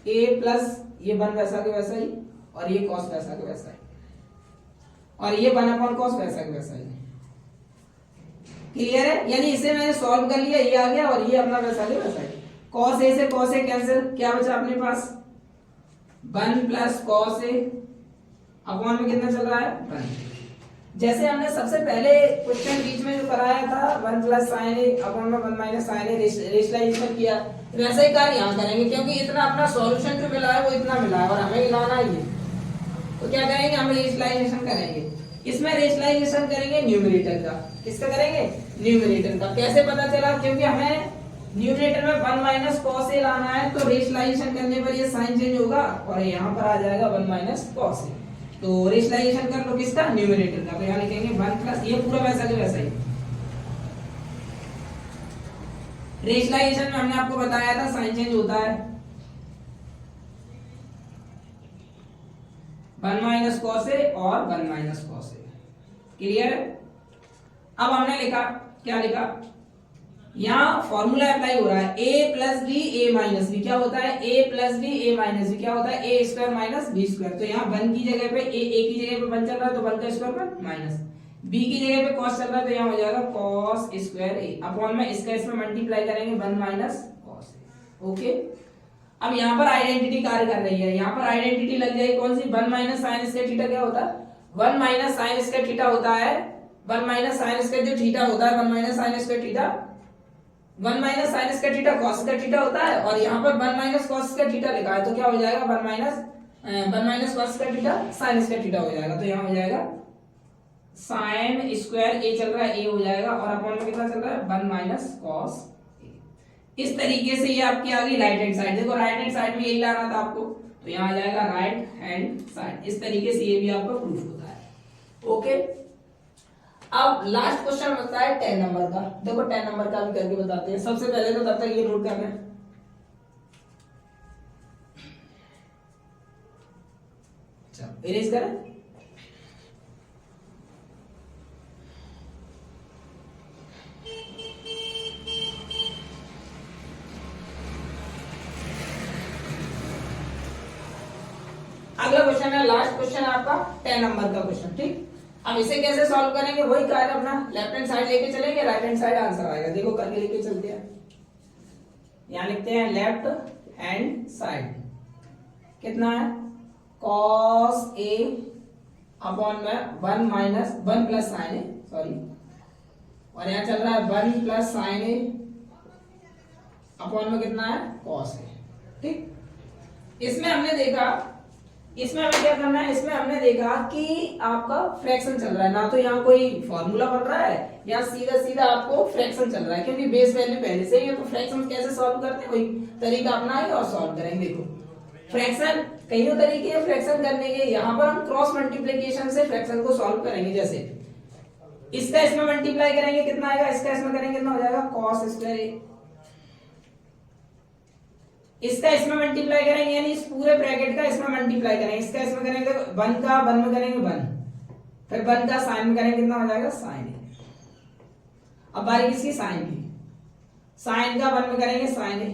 ए प्लस ये 1 वैसा के वैसा ही, और ये कॉस वैसा के वैसा ही, और ये 1 अपॉन कॉस वैसा के वैसा ही। क्लियर है। यानी इसे मैंने सॉल्व कर लिया, ये आ गया, और ये अपना वैसा के वैसा ही। कॉस ए से कॉस ए कैंसिल, क्या बचा अपने पास 1 प्लस कॉस ए अपॉन में कितना चल रहा है 1। जैसे हमने सबसे पहले क्वेश्चन बीच में जो कराया था 1 प्लस साइन ए अपॉन में 1 माइनस साइन ए रेशनलाइजेशन किया, वैसा ही कार्य यहाँ करेंगे, क्योंकि इतना अपना सॉल्यूशन जो मिला है वो इतना मिला है और हमें मिलाना है ये। तो क्या करेंगे, हम रेशनलाइजेशन करेंगे। इसमें रेशनलाइजेशन करेंगे न्यूमरेटर का। किसका करेंगे, न्यूमरेटर का। कैसे पता चला, क्योंकि हमें न्यूमरेटर में 1 माइनस कॉस ए लाना है, तो रेशनलाइजेशन करने पर ये साइन चेंज होगा और यहाँ पर आ जाएगा 1 माइनस कॉस ए। तो रेशनलाइजेशन कर लो किसका, न्यूमरेटर का। तो यहाँ लिखेंगे 1 प्लस, ये पूरा वैसा के वैसा ही। रेशनलाइजेशन में हमने आपको बताया था साइन चेंज होता है, 1 माइनस कॉस ए और 1 माइनस कॉस ए। क्लियर है। अब हमने लिखा, क्या लिखा, यहाँ फॉर्मूला अप्लाई हो रहा है, a plus b a minus b क्या होता है, a plus b a minus b क्या होता है, a square minus b square. तो यहाँ 1 की जगह पे a की जगह पे 1 चल रहा है, तो 1 का स्क्वायर पर माइनस, b की जगह पे cos चल रहा है, तो यहाँ हो जाएगा cos स्क्वायर a अपॉन में इसका इसमें मल्टीप्लाई करेंगे 1 माइनस cos a। ओके। अब यहाँ पर आइडेंटिटी कार्य कर रही है, यहाँ पर आइडेंटिटी लग जाएगी कौन सी, 1 माइनस साइन स्क्वायर थीटा क्या होता है, 1 माइनस साइन स्क्वायर थीटा होता है, 1 माइनस साइन स्क्वायर जो थीटा होता है 1 minus sine square theta, 1 minus sine square theta cos square theta होता है, और यहाँ पर 1 माइनस कॉस स्क्वायर थीटा लिखा है, तो क्या हो जाएगा 1 minus cos square theta sine square theta हो जाएगा। तो यहाँ हो जाएगा साइन स्क्वायर ए चल रहा है, ए हो जाएगा, और अपॉन में कितना चल रहा है 1 माइनस कॉस ए। इस तरीके से ये आपकी आ गई राइट हैंड साइड। देखो राइट हैंड साइड में यही लाना था आपको, तो यहाँ आ जाएगा राइट हैंड साइड। इस तरीके से ये भी आपका प्रूफ होता है। ओके। अब लास्ट क्वेश्चन होता है 10 नंबर का। देखो 10 नंबर का भी करके बताते हैं। सबसे पहले तो तब तक ये नोट करना है, चलो इरेज करें। अगला क्वेश्चन है, लास्ट क्वेश्चन है आपका 10 नंबर का क्वेश्चन। ठीक, अब इसे कैसे सॉल्व करेंगे, वही कार्य अपना लेफ्ट हैंड साइड लेके चलेंगे, राइट हैंड साइड आंसर आएगा। देखो करके लेके चलते हैं। यहां लिखते हैं लेफ्ट हैंड साइड कितना है, cos a अपॉन में 1 माइनस 1 प्लस साइन ए, सॉरी, और यहां चल रहा है 1 प्लस साइन ए अपॉन में कितना है cos a। ठीक, इसमें हमने देखा, इसमें हमें क्या करना है, इसमें हमने देखा कि आपका फ्रैक्शन चल रहा है, ना तो यहाँ कोई फॉर्मूला बन रहा है, या सीधा सीधा आपको फ्रैक्शन चल रहा है, क्योंकि बेस वैल्यू पहले से ही है। तो फ्रैक्शन कैसे सॉल्व करते हैं, वही तरीका अपनाएंगे और सॉल्व करेंगे। देखो फ्रैक्शन कई तरीके हैं फ्रैक्शन करने के, यहाँ पर हम क्रॉस मल्टीप्लिकेशन से फ्रैक्शन को सॉल्व करेंगे। जैसे इसका इसमें मल्टीप्लाई करेंगे कितना आएगा, इसका इसमें करेंगे कितना हो जाएगा cos स्क्वायर ए, इसका इसमें मल्टीप्लाई करेंगे, यानी इस पूरे ब्रैकेट का इसमें मल्टीप्लाई करेंगे, इसका इसमें करेंगे 1 का 1 में करेंगे 1, फिर 1 का साइन में करेंगे कितना हो जाएगा साइन ए। अब बारी किसकी, साइन की, साइन का 1 में करेंगे साइन ए,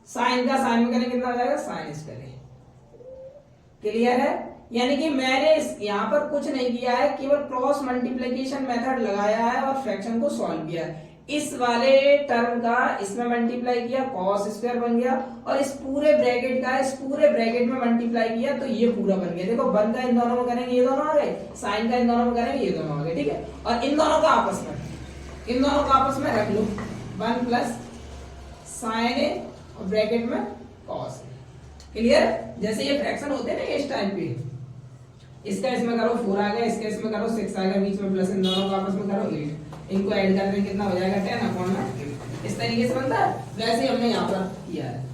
साइन का साइन में करेंगे कितना हो जाएगा साइन स्क्वायर ए। क्लियर है। यानी कि मैंने यहाँ पर कुछ नहीं किया है, केवल क्रॉस मल्टीप्लिकेशन मेथड लगाया है और फ्रैक्शन को सॉल्व किया है। इस वाले टर्म का इसमें मल्टीप्लाई किया cos स्क्वायर बन गया, और इस पूरे ब्रैकेट का इस पूरे ब्रैकेट में मल्टीप्लाई किया तो ये पूरा बन गया। देखो 1 का इन दोनों में करेंगे ये दोनों आ गए, साइन का इन दोनों में करेंगे ये दोनों आ गए, ठीक है। और इन दोनों का आपस में रख लो 1 प्लस साइन ए और ब्रैकेट में cos ए। क्लियर? जैसे ये फ्रैक्शन होते हैं ना इस टाइम पे, इसका इसमें करो 4 आ गया, इसका इसमें करो 6 आ गया, बीच में प्लस इन दोनों का आपस में करो 8, इनको ऐड करने कितना हो जाएगा 10 अपॉन में। इस तरीके से बनता है, वैसे ही हमने यहाँ पर किया है।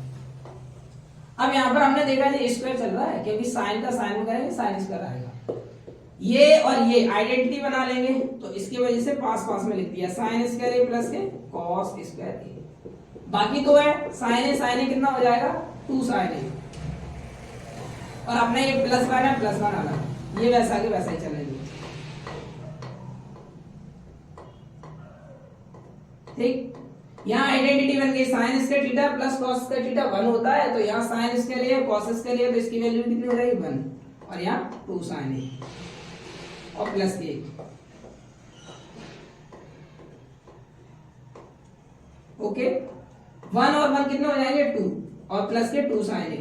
अब यहाँ पर हमने देखा ये स्क्वायर चल रहा है, क्योंकि साइन का साइन में करेंगे साइन स्क्वायर आएगा। ये और ये आइडेंटिटी बना लेंगे, तो इसकी वजह से पास पास में लिख दिया साइन स्क्वायर ए प्लस के कॉस स्क्वायर ए। बाकी तो है साइन ए कितना हो जाएगा 2 साइन ए, और अपने ये प्लस वन है प्लस वन अलग, ये वैसा के वैसा ही चलेंगे, ठीक। यहाँ आइडेंटिटी बन गई sign square theta plus cos square theta 1 होता है, तो यहाँ साइन स्क्वायर ए कॉस स्क्वायर ए, तो इसकी वैल्यू कितनी हो जाएगी 1, और यहाँ 2 साइन ए और प्लस के, ओके। 1 और 1 कितने हो जाएंगे 2, और प्लस के 2 साइन ए,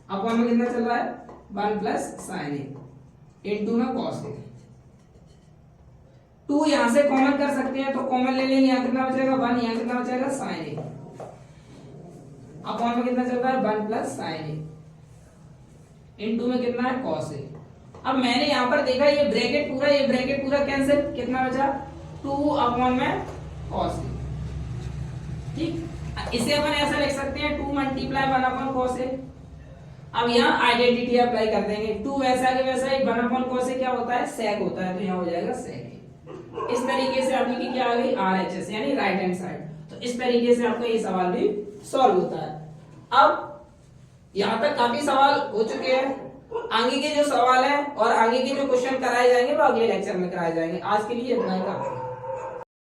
अपॉन में कितना चल रहा है 1 प्लस साइन ए इनटू में कॉस ए। 2 यहां से कॉमन कर सकते हैं, तो कॉमन ले लेंगे, यहाँ कितना बचेगा 1, यहाँ कितना बचेगा साइन ए, अपॉन में कितना चल रहा है 1 प्लस साइन ए इनटू में कितना है कॉस ए। अब मैंने यहाँ पर देखा ये ब्रैकेट पूरा कैंसिल, कितना बचा 2 अपॉन में कॉस ए, ठीक। इसे अपन ऐसा लिख सकते हैं 2 मल्टीप्लाई 1 अपॉन कॉस ए। अब यहाँ आइडेंटिटी अप्लाई कर देंगे, 2 वैसा के वैसा ही, 1 अपॉन कॉस ए क्या होता है सेक होता है, तो यहाँ हो जाएगा सेक। इस तरीके से आपकी क्या आ गई RHS यानी राइट हैंड साइड। तो इस तरीके से आपका ये सवाल भी सॉल्व होता है। अब यहाँ तक काफी सवाल हो चुके हैं, आगे के जो सवाल है और आगे के जो क्वेश्चन कराए जाएंगे वो अगले लेक्चर में कराए जाएंगे। आज के लिए इतना ही काफी है।